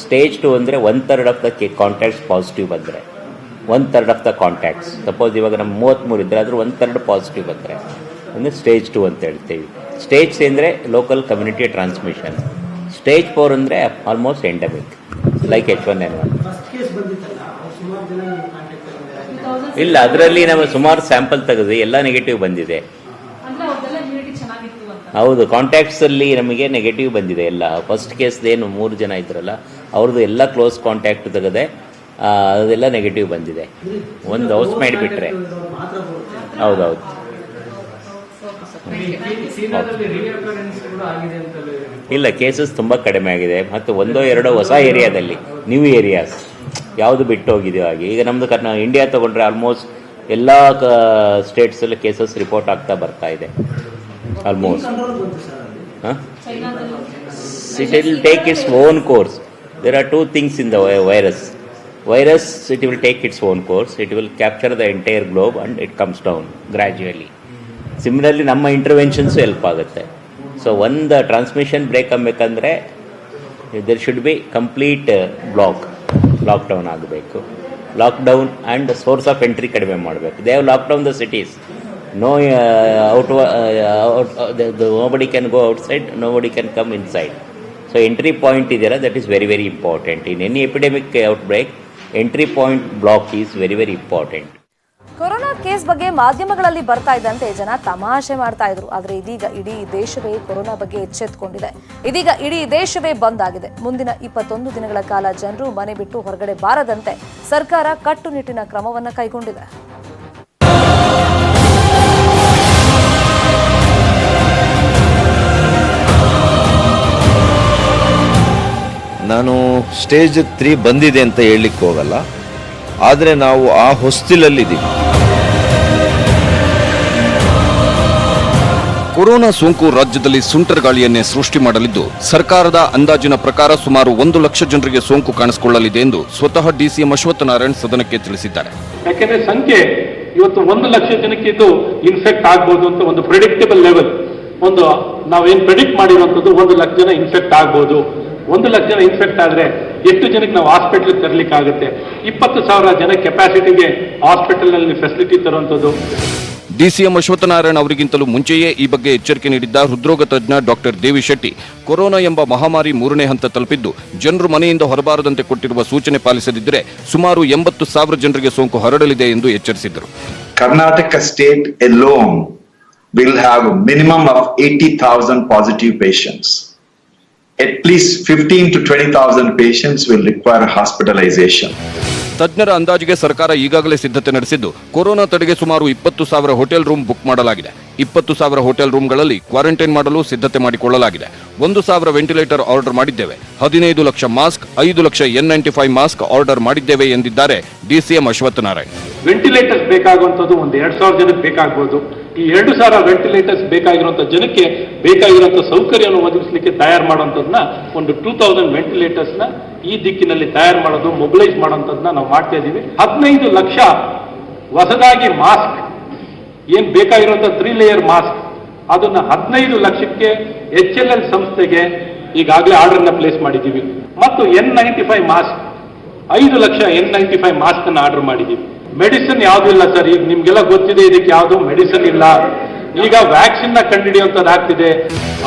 Stage 2 ಅಂದರೆ 1/3 ಆಫ್ ದ ಕಾಂಟ್ಯಾಕ್ಟ್ಸ್ ಪಾಸಿಟಿವ್ ಬಂದರೆ, 1/3 ಆಫ್ ದ ಕಾಂಟ್ಯಾಕ್ಟ್ಸ್. ಸಪೋಸ್ ಇವಾಗ ನಮ್ಮ 33 ಇದ್ದರೆ ಅದ್ರ 1/3 ಪಾಸಿಟಿವ್ ಬಂದರೆ ಅಂದರೆ ಸ್ಟೇಜ್ 2 ಅಂತ ಹೇಳ್ತೀವಿ. ಸ್ಟೇಜ್ 3 ಅಂದರೆ ಲೋಕಲ್ ಕಮ್ಯುನಿಟಿ ಟ್ರಾನ್ಸ್ಮಿಷನ್. ಸ್ಟೇಜ್ 4 ಅಂದರೆ ಆಲ್ಮೋಸ್ಟ್ ಎಂಡಮಿಕ್, ಲೈಕ್ H1N1. ಇಲ್ಲ, ಅದರಲ್ಲಿ ನಾವು ಸುಮಾರು ಸ್ಯಾಂಪಲ್ ತೆಗೆದು ಎಲ್ಲ ನೆಗೆಟಿವ್ ಬಂದಿದೆ. ಹೌದು, ಕಾಂಟ್ಯಾಕ್ಟ್ಸಲ್ಲಿ ನಮಗೆ ನೆಗೆಟಿವ್ ಬಂದಿದೆ ಎಲ್ಲ. ಫಸ್ಟ್ ಕೇಸ್ದೇನು 3 ಜನ ಇದ್ರಲ್ಲ, ಅವ್ರದ್ದು ಎಲ್ಲ ಕ್ಲೋಸ್ ಕಾಂಟ್ಯಾಕ್ಟ್ ತೆಗೆದೆ, ಅದೆಲ್ಲ ನೆಗೆಟಿವ್ ಬಂದಿದೆ. ಒಂದು ಹೌಸ್ ಮೇಡ್ ಬಿಟ್ಟರೆ. ಹೌದೌದು. ಇಲ್ಲ, ಕೇಸಸ್ ತುಂಬ ಕಡಿಮೆ ಆಗಿದೆ. ಮತ್ತು 1-2 ಹೊಸ ಏರಿಯಾದಲ್ಲಿ, ನ್ಯೂ ಏರಿಯಾಸ್ ಯಾವುದು ಬಿಟ್ಟು ಹೋಗಿದೆಯೋ ಹಾಗೆ. ಈಗ ನಮ್ಮದು ಇಂಡಿಯಾ ತೊಗೊಂಡ್ರೆ ಆಲ್ಮೋಸ್ಟ್ ಎಲ್ಲ ಸ್ಟೇಟ್ಸಲ್ಲಿ ಕೇಸಸ್ ರಿಪೋರ್ಟ್ ಆಗ್ತಾ ಬರ್ತಾ ಇದೆ almost. It will take its own course. There are 2 things in the virus. It will take its own course. It will capture the entire globe and it comes down gradually. Similarly, ನಮ್ಮ interventions help ಆಗುತ್ತೆ. So ಒಂದು transmission break ಆಗಬೇಕಂದ್ರೆ there should be complete lockdown ಆಗಬೇಕು. Lockdown and source of entry ಕಡಿಮೆ ಮಾಡಬೇಕು. They have lockdown the cities. nobody can go outside, nobody can come inside. So entry point idera, that is very, very important. In any epidemic outbreak, entry point block is very, very important. Corona case ಬಗ್ಗೆ ಮಾಧ್ಯಮಗಳಲ್ಲಿ ಬರ್ತಾ ಇದ್ದಂತೆ ಜನ ತಮಾಷೆ ಮಾಡ್ತಾ ಇದ್ರು. ಆದ್ರೆ ಇದೀಗ ಇಡೀ ದೇಶವೇ ಕೊರೋನಾ ಬಗ್ಗೆ ಎಚ್ಚೆತ್ತುಕೊಂಡಿದೆ. ಇದೀಗ ಇಡೀ ದೇಶವೇ ಬಂದ್ ಆಗಿದೆ. ಮುಂದಿನ 21 ದಿನಗಳ ಕಾಲ ಜನರು ಮನೆ ಬಿಟ್ಟು ಹೊರಗಡೆ ಬಾರದಂತೆ ಸರ್ಕಾರ ಕಟ್ಟುನಿಟ್ಟಿನ ಕ್ರಮವನ್ನ ಕೈಗೊಂಡಿದೆ. ನಾನು ಸ್ಟೇಜ್ 3 ಬಂದಿದೆ ಅಂತ ಹೇಳಲಿಕ್ಕೆ ಹೋಗಲ್ಲ, ಆದರೆ ನಾವು ಆ ಹೊಸ್ತಿಲಲ್ಲಿದ್ದೀವಿ. ಕೊರೋನಾ ಸೋಂಕು ರಾಜ್ಯದಲ್ಲಿ ಸುಂಟರಗಾಳಿಯನ್ನೇ ಸೃಷ್ಟಿ ಮಾಡಲಿದ್ದು, ಸರ್ಕಾರದ ಅಂದಾಜಿನ ಪ್ರಕಾರ ಸುಮಾರು 1 ಲಕ್ಷ ಜನರಿಗೆ ಸೋಂಕು ಕಾಣಿಸಿಕೊಳ್ಳಲಿದೆ ಎಂದು ಸ್ವತಃ ಡಿಸಿಎಂ ಅಶ್ವತ್ಥನಾರಾಯಣ್ ಸದನಕ್ಕೆ ತಿಳಿಸಿದ್ದಾರೆ. ಯಾಕೆಂದ್ರೆ ಸಂಖ್ಯೆ ಇವತ್ತು 1 ಲಕ್ಷ ಜನಕ್ಕೆ ಇದು ಇನ್ಫೆಕ್ಟ್ ಆಗ್ಬೋದು ಅಂತ ಒಂದು ಪ್ರೆಡಿಕ್ಟಬಲ್ ಲೆವೆಲ್, ಒಂದು ನಾವೇನು ಪ್ರೆಡಿಕ್ಟ್ ಮಾಡಿರುವಂಥದ್ದು 1 ಲಕ್ಷ ಜನ ಇನ್ಫೆಕ್ಟ್ ಆಗ್ಬೋದು. 1 ಲಕ್ಷ ಜನ ಇನ್ಫೆಕ್ಟ್ ಆದ್ರೆ ಎಷ್ಟು ಜನಕ್ಕೆ ನಾವು ಹಾಸ್ಪಿಟಲ್ ತರಲಿಕ್ಕೆ ಆಗುತ್ತೆ? 20,000 ಜನ ಕೆಪಾಸಿಟಿಗೆ ಹಾಸ್ಪಿಟಲ್ ನಲ್ಲಿ ಫೆಸಿಲಿಟಿ ತರುವಂಥದ್ದು. ಡಿಸಿಎಂ ಅಶ್ವತ್ಥನಾರಾಯಣ್ ಅವರಿಗಿಂತಲೂ ಮುಂಚೆಯೇ ಈ ಬಗ್ಗೆ ಎಚ್ಚರಿಕೆ ನೀಡಿದ್ದ ಹೃದ್ರೋಗ ತಜ್ಞ ಡಾಕ್ಟರ್ ದೇವಿ ಶೆಟ್ಟಿ, ಕೊರೋನಾ ಎಂಬ ಮಹಾಮಾರಿ 3ನೇ ಹಂತ ತಲುಪಿದ್ದು, ಜನರು ಮನೆಯಿಂದ ಹೊರಬಾರದಂತೆ ಕೊಟ್ಟಿರುವ ಸೂಚನೆ ಪಾಲಿಸದಿದ್ದರೆ ಸುಮಾರು 80,000 ಜನರಿಗೆ ಸೋಂಕು ಹರಡಲಿದೆ ಎಂದು ಎಚ್ಚರಿಸಿದರು. Karnataka state alone will have a minimum of 80,000 positive patients. At least 15 to 20,000 patients will require hospitalization. ತಜ್ಞರ ಅಂದಾಜಿಗೆ ಸರ್ಕಾರ ಈಗಾಗಲೇ ಸಿದ್ಧತೆ ನಡೆಸಿದ್ದು, ಕೊರೋನಾ ತಡೆಗೆ ಸುಮಾರು 20,000 ಹೋಟೆಲ್ ರೂಮ್ ಬುಕ್ ಮಾಡಲಾಗಿದೆ. 20,000 ಹೋಟೆಲ್ ರೂಮ್ಗಳಲ್ಲಿ ಕ್ವಾರಂಟೈನ್ ಮಾಡಲು ಸಿದ್ಧತೆ ಮಾಡಿಕೊಳ್ಳಲಾಗಿದೆ. 1,000 ವೆಂಟಿಲೇಟರ್ ಆರ್ಡರ್ ಮಾಡಿದ್ದೇವೆ. 15 lakh mask, 5 lakh N95 mask order ಮಾಡಿದ್ದೇವೆ ಎಂದಿದ್ದಾರೆ ಡಿಸಿಎಂ ಅಶ್ವತ್ಥನಾರಾಯಣ್. ವೆಂಟಿಲೇಟರ್ಸ್ ಬೇಕಾಗುವಂಥದ್ದು ಒಂದು 2,000 ಜನಕ್ಕೆ ಬೇಕಾಗಬಹುದು. ಈ 2,000 ವೆಂಟಿಲೇಟರ್ಸ್ ಬೇಕಾಗಿರುವಂಥ ಜನಕ್ಕೆ ಬೇಕಾಗಿರುವಂಥ ಸೌಕರ್ಯವನ್ನು ಒದಗಿಸಲಿಕ್ಕೆ ತಯಾರು ಮಾಡುವಂಥದ್ದನ್ನ ಒಂದು 2,000 ವೆಂಟಿಲೇಟರ್ಸ್ನ ಈ ದಿಕ್ಕಿನಲ್ಲಿ ತಯಾರು ಮಾಡೋದು, ಮೊಬಿಲೈಸ್ ಮಾಡುವಂಥದ್ದನ್ನ ನಾವು ಮಾಡ್ತಾ ಇದ್ದೀವಿ. 15 ಲಕ್ಷ ಹೊಸದಾಗಿ ಮಾಸ್ಕ್ ಏನ್ ಬೇಕಾಗಿರುವಂಥ 3 ಲೇಯರ್ ಮಾಸ್ಕ್, ಅದನ್ನ 15 ಲಕ್ಷಕ್ಕೆ HLL ಸಂಸ್ಥೆಗೆ ಈಗಾಗಲೇ ಆರ್ಡರ್ನ ಪ್ಲೇಸ್ ಮಾಡಿದ್ದೀವಿ. ಮತ್ತು N95 mask 5 lakh N95 mask ಅನ್ನು ಆರ್ಡರ್ ಮಾಡಿದ್ದೀವಿ. ಮೆಡಿಸಿನ್ ಯಾವುದೂ ಇಲ್ಲ ಸರ್, ಈಗ ನಿಮ್ಗೆಲ್ಲ ಗೊತ್ತಿದೆ, ಇದಕ್ಕೆ ಯಾವುದು ಮೆಡಿಸಿನ್ ಇಲ್ಲ. ಈಗ ವ್ಯಾಕ್ಸಿನ್ ನ ಕಂಡುಹಿಡಿಯುವಂತದ್ದಾಗ್ತಿದೆ.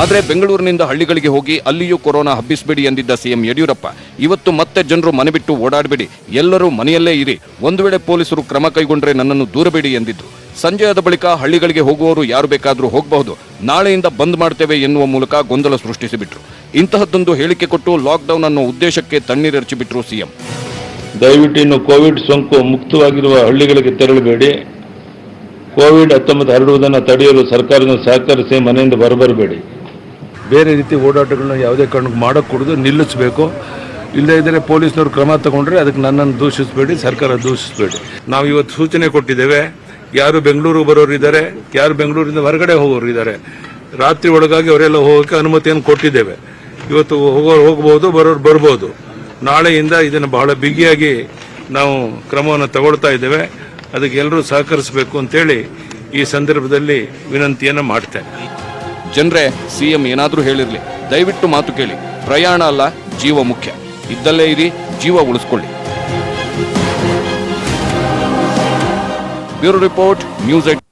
ಆದರೆ ಬೆಂಗಳೂರಿನಿಂದ ಹಳ್ಳಿಗಳಿಗೆ ಹೋಗಿ ಅಲ್ಲಿಯೂ ಕೊರೋನಾ ಹಬ್ಬಿಸಬೇಡಿ ಎಂದಿದ್ದ ಸಿಎಂ ಯಡಿಯೂರಪ್ಪ ಇವತ್ತು ಮತ್ತೆ ಜನರು ಮನೆ ಬಿಟ್ಟು ಓಡಾಡಬೇಡಿ, ಎಲ್ಲರೂ ಮನೆಯಲ್ಲೇ ಇರಿ, ಒಂದು ವೇಳೆ ಪೊಲೀಸರು ಕ್ರಮ ಕೈಗೊಂಡ್ರೆ ನನ್ನನ್ನು ದೂರಬೇಡಿ ಎಂದಿದ್ರು. ಸಂಜೆ ಆದ ಬಳಿಕ ಹಳ್ಳಿಗಳಿಗೆ ಹೋಗುವವರು ಯಾರು ಬೇಕಾದರೂ ಹೋಗಬಹುದು, ನಾಳೆಯಿಂದ ಬಂದ್ ಮಾಡ್ತೇವೆ ಎನ್ನುವ ಮೂಲಕ ಗೊಂದಲ ಸೃಷ್ಟಿಸಿಬಿಟ್ರು. ಇಂತಹದ್ದೊಂದು ಹೇಳಿಕೆ ಕೊಟ್ಟು ಲಾಕ್ಡೌನ್ ಅನ್ನೋ ಉದ್ದೇಶಕ್ಕೆ ತಣ್ಣೀರೆರಚಿಬಿಟ್ರು ಸಿಎಂ. ದಯವಿಟ್ಟು ಇನ್ನು ಕೋವಿಡ್ ಸೋಂಕು ಮುಕ್ತವಾಗಿರುವ ಹಳ್ಳಿಗಳಿಗೆ ತೆರಳಬೇಡಿ. ಕೋವಿಡ್-19 ಹರಡುವುದನ್ನು ತಡೆಯಲು ಸರ್ಕಾರದಿಂದ ಸಹಕರಿಸಿ ಮನೆಯಿಂದ ಬರಬೇಡಿ. ಬೇರೆ ರೀತಿ ಓಡಾಟಗಳನ್ನ ಯಾವುದೇ ಕಾರಣಕ್ಕೂ ಮಾಡೋಕ್ಕೂಡದು, ನಿಲ್ಲಿಸಬೇಕು. ಇಲ್ಲದೇ ಇದ್ದರೆ ಪೊಲೀಸ್ನವರು ಕ್ರಮ ತಗೊಂಡ್ರೆ ಅದಕ್ಕೆ ನನ್ನನ್ನು ದೂಷಿಸಬೇಡಿ, ಸರ್ಕಾರ ದೂಷಿಸಬೇಡಿ. ನಾವು ಇವತ್ತು ಸೂಚನೆ ಕೊಟ್ಟಿದ್ದೇವೆ. ಯಾರು ಬೆಂಗಳೂರು ಬರೋರು ಇದ್ದಾರೆ, ಯಾರು ಬೆಂಗಳೂರಿಂದ ಹೊರಗಡೆ ಹೋಗೋರು ಇದ್ದಾರೆ, ರಾತ್ರಿ ಒಳಗಾಗಿ ಅವರೆಲ್ಲ ಹೋಗೋಕ್ಕೆ ಅನುಮತಿಯನ್ನು ಕೊಟ್ಟಿದ್ದೇವೆ. ಇವತ್ತು ಹೋಗೋರು ಹೋಗ್ಬೋದು, ಬರೋರು ಬರ್ಬೋದು. ನಾಳೆಯಿಂದ ಇದನ್ನು ಬಹಳ ಬಿಗಿಯಾಗಿ ನಾವು ಕ್ರಮವನ್ನು ತಗೊಳ್ತಾ ಇದ್ದೇವೆ. ಅದಕ್ಕೆ ಎಲ್ಲರೂ ಸಹಕರಿಸಬೇಕು ಅಂತೇಳಿ ಈ ಸಂದರ್ಭದಲ್ಲಿ ವಿನಂತಿಯನ್ನು ಮಾಡ್ತೇನೆ. ಜನರೇ, ಸಿಎಂ ಏನಾದರೂ ಹೇಳಿರಲಿ, ದಯವಿಟ್ಟು ಮಾತು ಕೇಳಿ. ಪ್ರಯಾಣ ಅಲ್ಲ, ಜೀವ ಮುಖ್ಯ. ಇದ್ದಲ್ಲೇ ಇರಿ, ಜೀವ ಉಳಿಸ್ಕೊಳ್ಳಿ. Bureau report, news 8.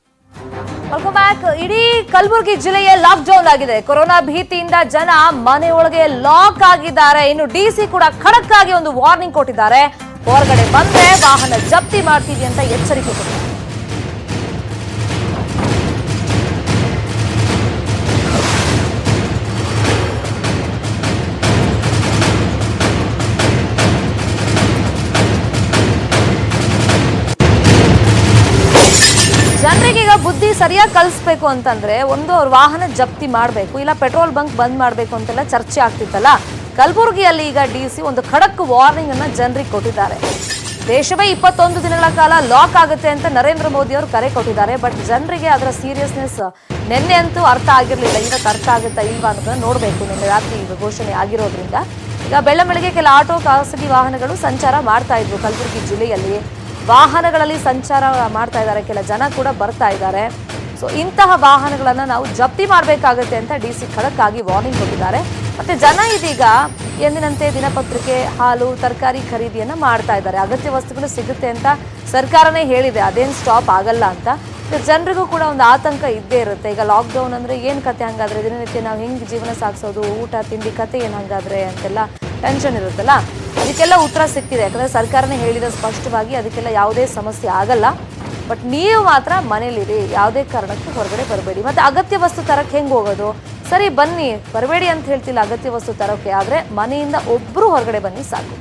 Welcome back. ಇಡೀ ಕಲಬುರಗಿ ಜಿಲ್ಲೆಯ ಲಾಕ್ ಡೌನ್ ಆಗಿದೆ. ಕೊರೋನಾ ಭೀತಿಯಿಂದ ಜನ ಮನೆಯೊಳಗೆ ಲಾಕ್ ಆಗಿದ್ದಾರೆ. ಇನ್ನು ಡಿಸಿ ಕೂಡ ಖಡಕ್ ಆಗಿ ಒಂದು ವಾರ್ನಿಂಗ್ ಕೊಟ್ಟಿದ್ದಾರೆ. ಹೊರಗಡೆ ಬಂದ್ರೆ ವಾಹನ ಜಪ್ತಿ ಮಾಡ್ತೀವಿ ಅಂತ ಎಚ್ಚರಿಕೆ ಕೊಟ್ಟಿದ್ದಾರೆ. ಜನರಿಗೆ ಈಗ ಬುದ್ಧಿ ಸರಿಯಾಗಿ ಕಲಿಸ್ಬೇಕು ಅಂತಂದ್ರೆ ಒಂದು ಅವ್ರ ವಾಹನ ಜಪ್ತಿ ಮಾಡಬೇಕು, ಇಲ್ಲ ಪೆಟ್ರೋಲ್ ಬಂಕ್ ಬಂದ್ ಮಾಡಬೇಕು ಅಂತೆಲ್ಲ ಚರ್ಚೆ ಆಗ್ತಿತ್ತಲ್ಲ. ಕಲಬುರಗಿಯಲ್ಲಿ ಈಗ ಡಿಸಿ ಒಂದು ಖಡಕ್ ವಾರ್ನಿಂಗ್ ಅನ್ನ ಜನರಿಗೆ ಕೊಟ್ಟಿದ್ದಾರೆ. ದೇಶವೇ 21 ದಿನಗಳ ಕಾಲ ಲಾಕ್ ಆಗುತ್ತೆ ಅಂತ ನರೇಂದ್ರ ಮೋದಿ ಅವರು ಕರೆ ಕೊಟ್ಟಿದ್ದಾರೆ. ಬಟ್ ಜನರಿಗೆ ಅದರ ಸೀರಿಯಸ್ನೆಸ್ ನಿನ್ನೆ ಅಂತೂ ಅರ್ಥ ಆಗಿರಲಿಲ್ಲ. ಇವತ್ತು ಅರ್ಥ ಆಗುತ್ತಾ ಇಲ್ವಾ ಅನ್ನೋದನ್ನ ನೋಡಬೇಕು. ನಿನ್ನೆ ರಾತ್ರಿ ಈಗ ಘೋಷಣೆ ಆಗಿರೋದ್ರಿಂದ ಈಗ ಬೆಳ್ಳಂಬೆಳಗ್ಗೆ ಕೆಲ ಆಟೋ, ಖಾಸಗಿ ವಾಹನಗಳು ಸಂಚಾರ ಮಾಡ್ತಾ ಇದ್ವು. ಕಲಬುರಗಿ ಜಿಲ್ಲೆಯಲ್ಲಿ ವಾಹನಗಳಲ್ಲಿ ಸಂಚಾರ ಮಾಡ್ತಾ ಇದ್ದಾರೆ, ಕೆಲ ಜನ ಕೂಡ ಬರ್ತಾ ಇದ್ದಾರೆ. ಸೊ ಇಂತಹ ವಾಹನಗಳನ್ನ ನಾವು ಜಪ್ತಿ ಮಾಡಬೇಕಾಗುತ್ತೆ ಅಂತ ಡಿಸಿ ಖಡಕ್ ಆಗಿ ವಾರ್ನಿಂಗ್ ಕೊಟ್ಟಿದ್ದಾರೆ. ಮತ್ತೆ ಜನ ಇದೀಗ ಎಂದಿನಂತೆ ದಿನಪತ್ರಿಕೆ, ಹಾಲು, ತರಕಾರಿ ಖರೀದಿಯನ್ನ ಮಾಡ್ತಾ ಇದ್ದಾರೆ. ಅಗತ್ಯ ವಸ್ತುಗಳು ಸಿಗುತ್ತೆ ಅಂತ ಸರ್ಕಾರನೇ ಹೇಳಿದೆ, ಅದೇನು ಸ್ಟಾಪ್ ಆಗಲ್ಲ ಅಂತ. ಜನರಿಗೂ ಕೂಡ ಒಂದು ಆತಂಕ ಇದ್ದೇ ಇರುತ್ತೆ. ಈಗ ಲಾಕ್ಡೌನ್ ಅಂದ್ರೆ ಏನ್ ಕತೆ, ಹಂಗಾದ್ರೆ ದಿನನಿತ್ಯ ನಾವು ಹೆಂಗ್ ಜೀವನ ಸಾಗಿಸೋದು, ಊಟ ತಿಂಡಿ ಕತೆ ಏನ್ ಹಂಗಾದ್ರೆ ಅಂತೆಲ್ಲ ಟೆನ್ಷನ್ ಇರುತ್ತಲ್ಲ. ಅದಕ್ಕೆಲ್ಲ ಉತ್ತರ ಸಿಕ್ತಿದೆ. ಯಾಕಂದ್ರೆ ಸರ್ಕಾರನೇ ಹೇಳಿದ ಸ್ಪಷ್ಟವಾಗಿ ಅದಕ್ಕೆಲ್ಲ ಯಾವುದೇ ಸಮಸ್ಯೆ ಆಗಲ್ಲ. ಬಟ್ ನೀವು ಮಾತ್ರ ಮನೇಲಿರಿ, ಯಾವುದೇ ಕಾರಣಕ್ಕೂ ಹೊರಗಡೆ ಬರಬೇಡಿ. ಮತ್ತೆ ಅಗತ್ಯ ವಸ್ತು ತರಕ್ಕೆ ಹೆಂಗೆ ಹೋಗೋದು? ಸರಿ ಬನ್ನಿ, ಬರಬೇಡಿ ಅಂತ ಹೇಳ್ತಿಲ್ಲ ಅಗತ್ಯ ವಸ್ತು ತರೋಕೆ, ಆದರೆ ಮನೆಯಿಂದ ಒಬ್ಬರು ಹೊರಗಡೆ ಬನ್ನಿ ಸಾಕು.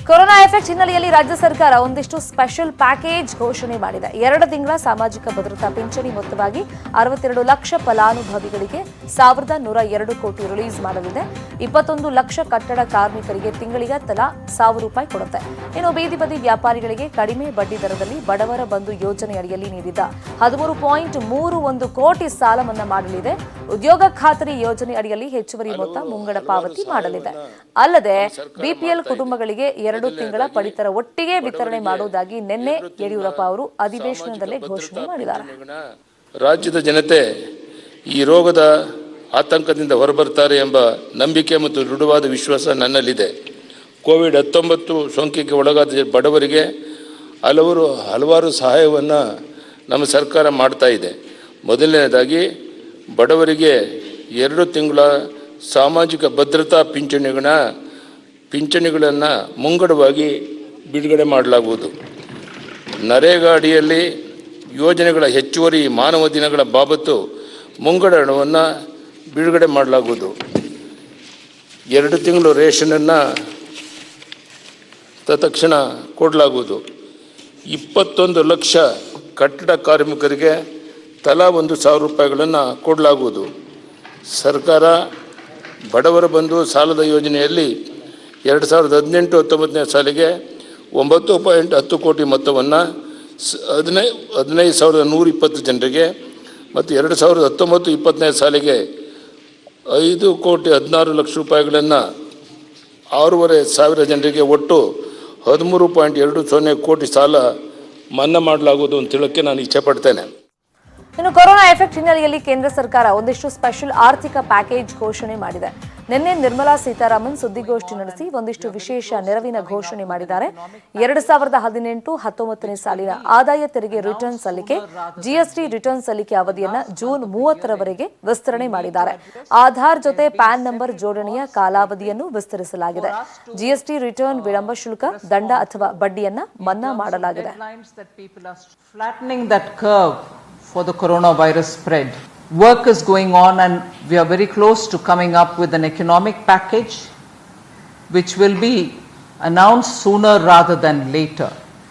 ಕೊರೋನಾ ಎಫೆಕ್ಟ್ ಹಿನ್ನೆಲೆಯಲ್ಲಿ ರಾಜ್ಯ ಸರ್ಕಾರ ಒಂದಿಷ್ಟು ಸ್ಪೆಷಲ್ ಪ್ಯಾಕೇಜ್ ಘೋಷಣೆ ಮಾಡಿದೆ. 2 ತಿಂಗಳ ಸಾಮಾಜಿಕ ಭದ್ರತಾ ಪಿಂಚಣಿ ಮೊತ್ತವಾಗಿ 62 ಲಕ್ಷ ಫಲಾನುಭವಿಗಳಿಗೆ 1102 ಕೋಟಿ ರಿಲೀಸ್ ಮಾಡಲಿದೆ. 21 ಲಕ್ಷ ಕಟ್ಟಡ ಕಾರ್ಮಿಕರಿಗೆ ತಿಂಗಳಿಗೆ ತಲಾ 1000 ರೂಪಾಯಿ ಕೊಡುತ್ತೆ. ಇನ್ನು ಬೀದಿ ಬದಿ ವ್ಯಾಪಾರಿಗಳಿಗೆ ಕಡಿಮೆ ಬಡ್ಡಿ ದರದಲ್ಲಿ ಬಡವರ ಬಂಧು ಯೋಜನೆ ಅಡಿಯಲ್ಲಿ ನೀಡಿದ 13.31 ಕೋಟಿ ಸಾಲ ಮನ್ನಾ ಮಾಡಲಿದೆ. ಉದ್ಯೋಗ ಖಾತರಿ ಯೋಜನೆ ಅಡಿಯಲ್ಲಿ ಹೆಚ್ಚುವರಿ ಮೊತ್ತ ಮುಂಗಡ ಪಾವತಿ ಮಾಡಲಿದೆ. ಅಲ್ಲದೆ ಬಿಪಿಎಲ್ ಕುಟುಂಬಗಳಿಗೆ 2 ತಿಂಗಳ ಪಡಿತರ ಒಟ್ಟಿಗೆ ವಿತರಣೆ ಮಾಡುವುದಾಗಿ ನಿನ್ನೆ ಯಡಿಯೂರಪ್ಪ ಅವರು ಅಧಿವೇಶನದಲ್ಲಿ ಘೋಷಣೆ ಮಾಡಿದ್ದಾರೆ. ರಾಜ್ಯದ ಜನತೆ ಈ ರೋಗದ ಆತಂಕದಿಂದ ಹೊರಬರ್ತಾರೆ ಎಂಬ ನಂಬಿಕೆ ಮತ್ತು ದೃಢವಾದ ವಿಶ್ವಾಸ ನನ್ನಲ್ಲಿದೆ. ಕೋವಿಡ್-19 ಸೋಂಕಿಗೆ ಒಳಗಾದ ಬಡವರಿಗೆ ಹಲವಾರು ಸಹಾಯವನ್ನು ನಮ್ಮ ಸರ್ಕಾರ ಮಾಡ್ತಾ ಇದೆ. ಮೊದಲನೇದಾಗಿ ಬಡವರಿಗೆ 2 ತಿಂಗಳ ಸಾಮಾಜಿಕ ಭದ್ರತಾ ಪಿಂಚಣಿಗಳನ್ನು ಮುಂಗಡವಾಗಿ ಬಿಡುಗಡೆ ಮಾಡಲಾಗುವುದು. ನರೇಗಾ ಅಡಿಯಲ್ಲಿ ಯೋಜನೆಗಳ ಹೆಚ್ಚುವರಿ ಮಾನವ ದಿನಗಳ ಬಾಬತ್ತು ಮುಂಗಡ ಹಣವನ್ನು ಬಿಡುಗಡೆ ಮಾಡಲಾಗುವುದು. 2 ತಿಂಗಳು ರೇಷನನ್ನು ತತ್ಕ್ಷಣ ಕೊಡಲಾಗುವುದು. 21 ಲಕ್ಷ ಕಟ್ಟಡ ಕಾರ್ಮಿಕರಿಗೆ ತಲಾ 1,000 ರೂಪಾಯಿಗಳನ್ನು ಕೊಡಲಾಗುವುದು. ಸರ್ಕಾರ ಬಡವರ ಬಂಧು ಸಾಲದ ಯೋಜನೆಯಲ್ಲಿ 2018-19ನೇ ಸಾಲಿಗೆ 9.10 ಕೋಟಿ ಮೊತ್ತವನ್ನು 15,120 ಜನರಿಗೆ ಮತ್ತು 2019-20ನೇ ಸಾಲಿಗೆ 5,16 ಲಕ್ಷ ರೂಪಾಯಿಗಳನ್ನು 6,500 ಜನರಿಗೆ ಒಟ್ಟು 13.20 ಕೋಟಿ ಸಾಲ ಮನ್ನಾ ಮಾಡಲಾಗುವುದು ಅಂತ ಹೇಳೋಕ್ಕೆ ನಾನು ಇಚ್ಛೆ ಪಡ್ತೇನೆ. ಇನ್ನು ಕೊರೋನಾ ಎಫೆಕ್ಟ್ ಹಿನ್ನೆಲೆಯಲ್ಲಿ ಕೇಂದ್ರ ಸರ್ಕಾರ ಒಂದಿಷ್ಟು ಸ್ಪೆಷಲ್ ಆರ್ಥಿಕ ಪ್ಯಾಕೇಜ್ ಘೋಷಣೆ ಮಾಡಿದೆ. ನಿನ್ನೆ ನಿರ್ಮಲಾ ಸೀತಾರಾಮನ್ ಸುದ್ದಿಗೋಷ್ಠಿ ನಡೆಸಿ ಒಂದಿಷ್ಟು ವಿಶೇಷ ನೆರವಿನ ಘೋಷಣೆ ಮಾಡಿದ್ದಾರೆ. 2018-19ನೇ ಸಾಲಿನ ಆದಾಯ ತೆರಿಗೆ ರಿಟರ್ನ್ ಸಲ್ಲಿಕೆ, ಜಿಎಸ್ಟಿ ರಿಟರ್ನ್ ಸಲ್ಲಿಕೆ ಅವಧಿಯನ್ನ ಜೂನ್ 30ರವರೆಗೆ ವಿಸ್ತರಣೆ ಮಾಡಿದ್ದಾರೆ. ಆಧಾರ್ ಜೊತೆ ಪ್ಯಾನ್ ನಂಬರ್ ಜೋಡಣೆಯ ಕಾಲಾವಧಿಯನ್ನು ವಿಸ್ತರಿಸಲಾಗಿದೆ. ಜಿಎಸ್ಟಿ ರಿಟರ್ನ್ ವಿಳಂಬ ಶುಲ್ಕ, ದಂಡ ಅಥವಾ ಬಡ್ಡಿಯನ್ನ ಮನ್ನಾ ಮಾಡಲಾಗಿದೆ. For the coronavirus spread. Work is going on and we are very close to coming up with an economic package which will be announced sooner rather than later.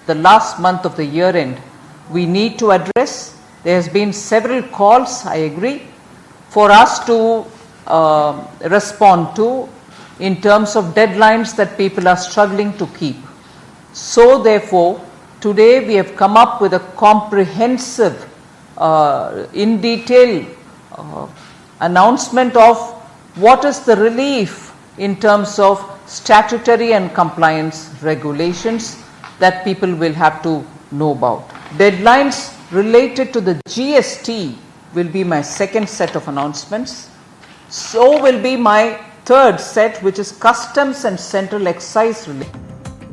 The last month of the year end we need to address. There has been several calls, I agree, for us to respond to in terms of deadlines that people are struggling to keep. So therefore, today we have come up with a comprehensive in detail announcement of what is the relief in terms of statutory and compliance regulations that people will have to know about. Deadlines related to the GST will be my second set of announcements. So will be my third set, which is customs and central excise related.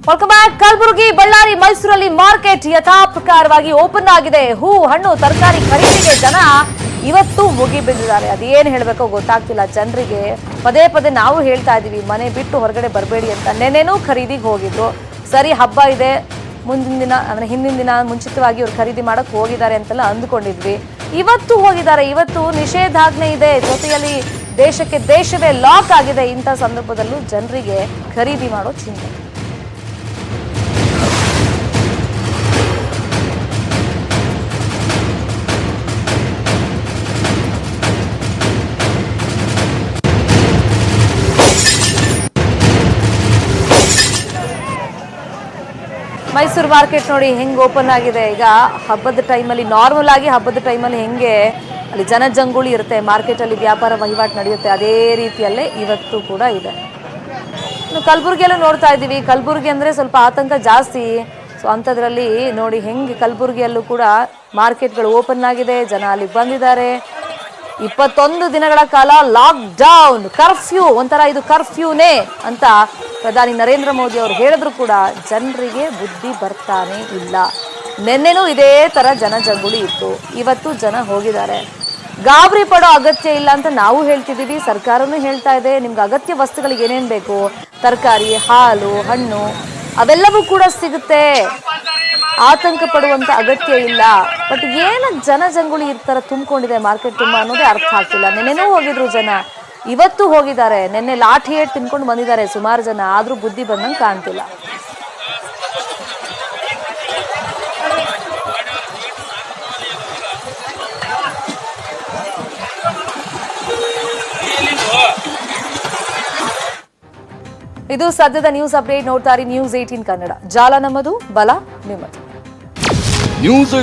Welcome back. Kalaburagi, Ballari, ಮೈಸೂರಲ್ಲಿ market ಯಥಾಪ್ರಕಾರವಾಗಿ open ಆಗಿದೆ. ಹೂ, ಹಣ್ಣು, ತರಕಾರಿ ಖರೀದಿಗೆ ಜನ ಇವತ್ತು ಮುಗಿಬಿದ್ದಿದ್ದಾರೆ. ಅದೇನು ಹೇಳಬೇಕೋ ಗೊತ್ತಾಗ್ತಿಲ್ಲ ಜನರಿಗೆ. ಪದೇ ಪದೇ ನಾವು ಹೇಳ್ತಾ ಇದೀವಿ ಮನೆ ಬಿಟ್ಟು ಹೊರಗಡೆ ಬರಬೇಡಿ ಅಂತ. ನೆನೆನೂ ಖರೀದಿಗೆ ಹೋಗಿದ್ರು. ಸರಿ ಹಬ್ಬ ಇದೆ, ಮುಂದಿನ ದಿನ ಅಂದರೆ ಹಿಂದಿನ ದಿನ ಮುಂಚಿತವಾಗಿ ಅವ್ರು ಖರೀದಿ ಮಾಡಕ್ಕೆ ಹೋಗಿದ್ದಾರೆ ಅಂತೆಲ್ಲ ಅಂದ್ಕೊಂಡಿದ್ವಿ. ಇವತ್ತು ಹೋಗಿದ್ದಾರೆ. ಇವತ್ತು ನಿಷೇಧಾಜ್ಞೆ ಇದೆ, ಜೊತೆಯಲ್ಲಿ ದೇಶವೇ ಲಾಕ್ ಆಗಿದೆ. ಇಂಥ ಸಂದರ್ಭದಲ್ಲೂ ಜನರಿಗೆ ಖರೀದಿ ಮಾಡೋ ಚಿಂತೆ. ಮೈಸೂರು ಮಾರ್ಕೆಟ್ ನೋಡಿ ಹೆಂಗೆ ಓಪನ್ ಆಗಿದೆ. ಈಗ ಹಬ್ಬದ ಟೈಮಲ್ಲಿ, ನಾರ್ಮಲ್ ಆಗಿ ಹಬ್ಬದ ಟೈಮಲ್ಲಿ ಹೆಂಗೆ ಅಲ್ಲಿ ಜನಜಂಗುಳಿ ಇರುತ್ತೆ, ಮಾರ್ಕೆಟಲ್ಲಿ ವ್ಯಾಪಾರ ವಹಿವಾಟು ನಡೆಯುತ್ತೆ, ಅದೇ ರೀತಿಯಲ್ಲೇ ಇವತ್ತು ಕೂಡ ಇದೆ. ಇನ್ನು ಕಲಬುರಗಿಯಲ್ಲೂ ನೋಡ್ತಾ ಇದ್ದೀವಿ. ಕಲಬುರಗಿ ಅಂದರೆ ಸ್ವಲ್ಪ ಆತಂಕ ಜಾಸ್ತಿ. ಸೊ ಅಂಥದ್ರಲ್ಲಿ ನೋಡಿ ಹೆಂಗೆ ಕಲಬುರಗಿಯಲ್ಲೂ ಕೂಡ ಮಾರ್ಕೆಟ್ಗಳು ಓಪನ್ ಆಗಿದೆ, ಜನ ಅಲ್ಲಿ ಬಂದಿದ್ದಾರೆ. 21 ದಿನಗಳ ಕಾಲ ಲಾಕ್ ಡೌನ್, ಕರ್ಫ್ಯೂ, ಒಂಥರ ಇದು ಕರ್ಫ್ಯೂನೇ ಅಂತ ಪ್ರಧಾನಿ ನರೇಂದ್ರ ಮೋದಿ ಅವರು ಹೇಳಿದ್ರು ಕೂಡ ಜನರಿಗೆ ಬುದ್ಧಿ ಬರ್ತಾನೆ ಇಲ್ಲ. ನಿನ್ನೆನೂ ಇದೇ ಥರ ಜನಜಂಗುಳಿ ಇತ್ತು, ಇವತ್ತು ಜನ ಹೋಗಿದ್ದಾರೆ. ಗಾಬರಿ ಪಡೋ ಅಗತ್ಯ ಇಲ್ಲ ಅಂತ ನಾವು ಹೇಳ್ತಿದ್ದೀವಿ, ಸರ್ಕಾರನೂ ಹೇಳ್ತಾ ಇದೆ. ನಿಮ್ಗೆ ಅಗತ್ಯ ವಸ್ತುಗಳಿಗೆ ಏನೇನು ಬೇಕು, ತರಕಾರಿ, ಹಾಲು, ಹಣ್ಣು, ಅವೆಲ್ಲವೂ ಕೂಡ ಸಿಗುತ್ತೆ, ಆತಂಕ ಪಡುವಂತ ಅಗತ್ಯ ಇಲ್ಲ. ಬಟ್ ಏನಕ್ಕೆ ಜನಜಂಗುಳಿ ಇರ್ತಾರ ತುಂಬಿಕೊಂಡಿದೆ ಮಾರ್ಕೆಟ್ ತುಂಬಾ ಅನ್ನೋದೇ ಅರ್ಥ ಆಗ್ತಿಲ್ಲ. ನೆನ್ನೆನೂ ಹೋಗಿದ್ರು ಜನ, ಇವತ್ತು ಹೋಗಿದ್ದಾರೆ. ನೆನ್ನೆ ಲಾಠಿ ಏಟ್ ತಿನ್ಕೊಂಡು ಬಂದಿದ್ದಾರೆ ಸುಮಾರು ಜನ, ಆದ್ರೂ ಬುದ್ಧಿ ಬಂದಂಗೆ ಕಾಣ್ತಿಲ್ಲ. ಇದು ಸದ್ಯದ ನ್ಯೂಸ್ ಅಪ್ಡೇಟ್. ನೋಡ್ತಾರೆ ನ್ಯೂಸ್ 18 ಕನ್ನಡ. ಜಾಲ ನಮ್ಮದು, ಬಲ ನಿಮ್ಮದು. ನ್ಯೂಸ್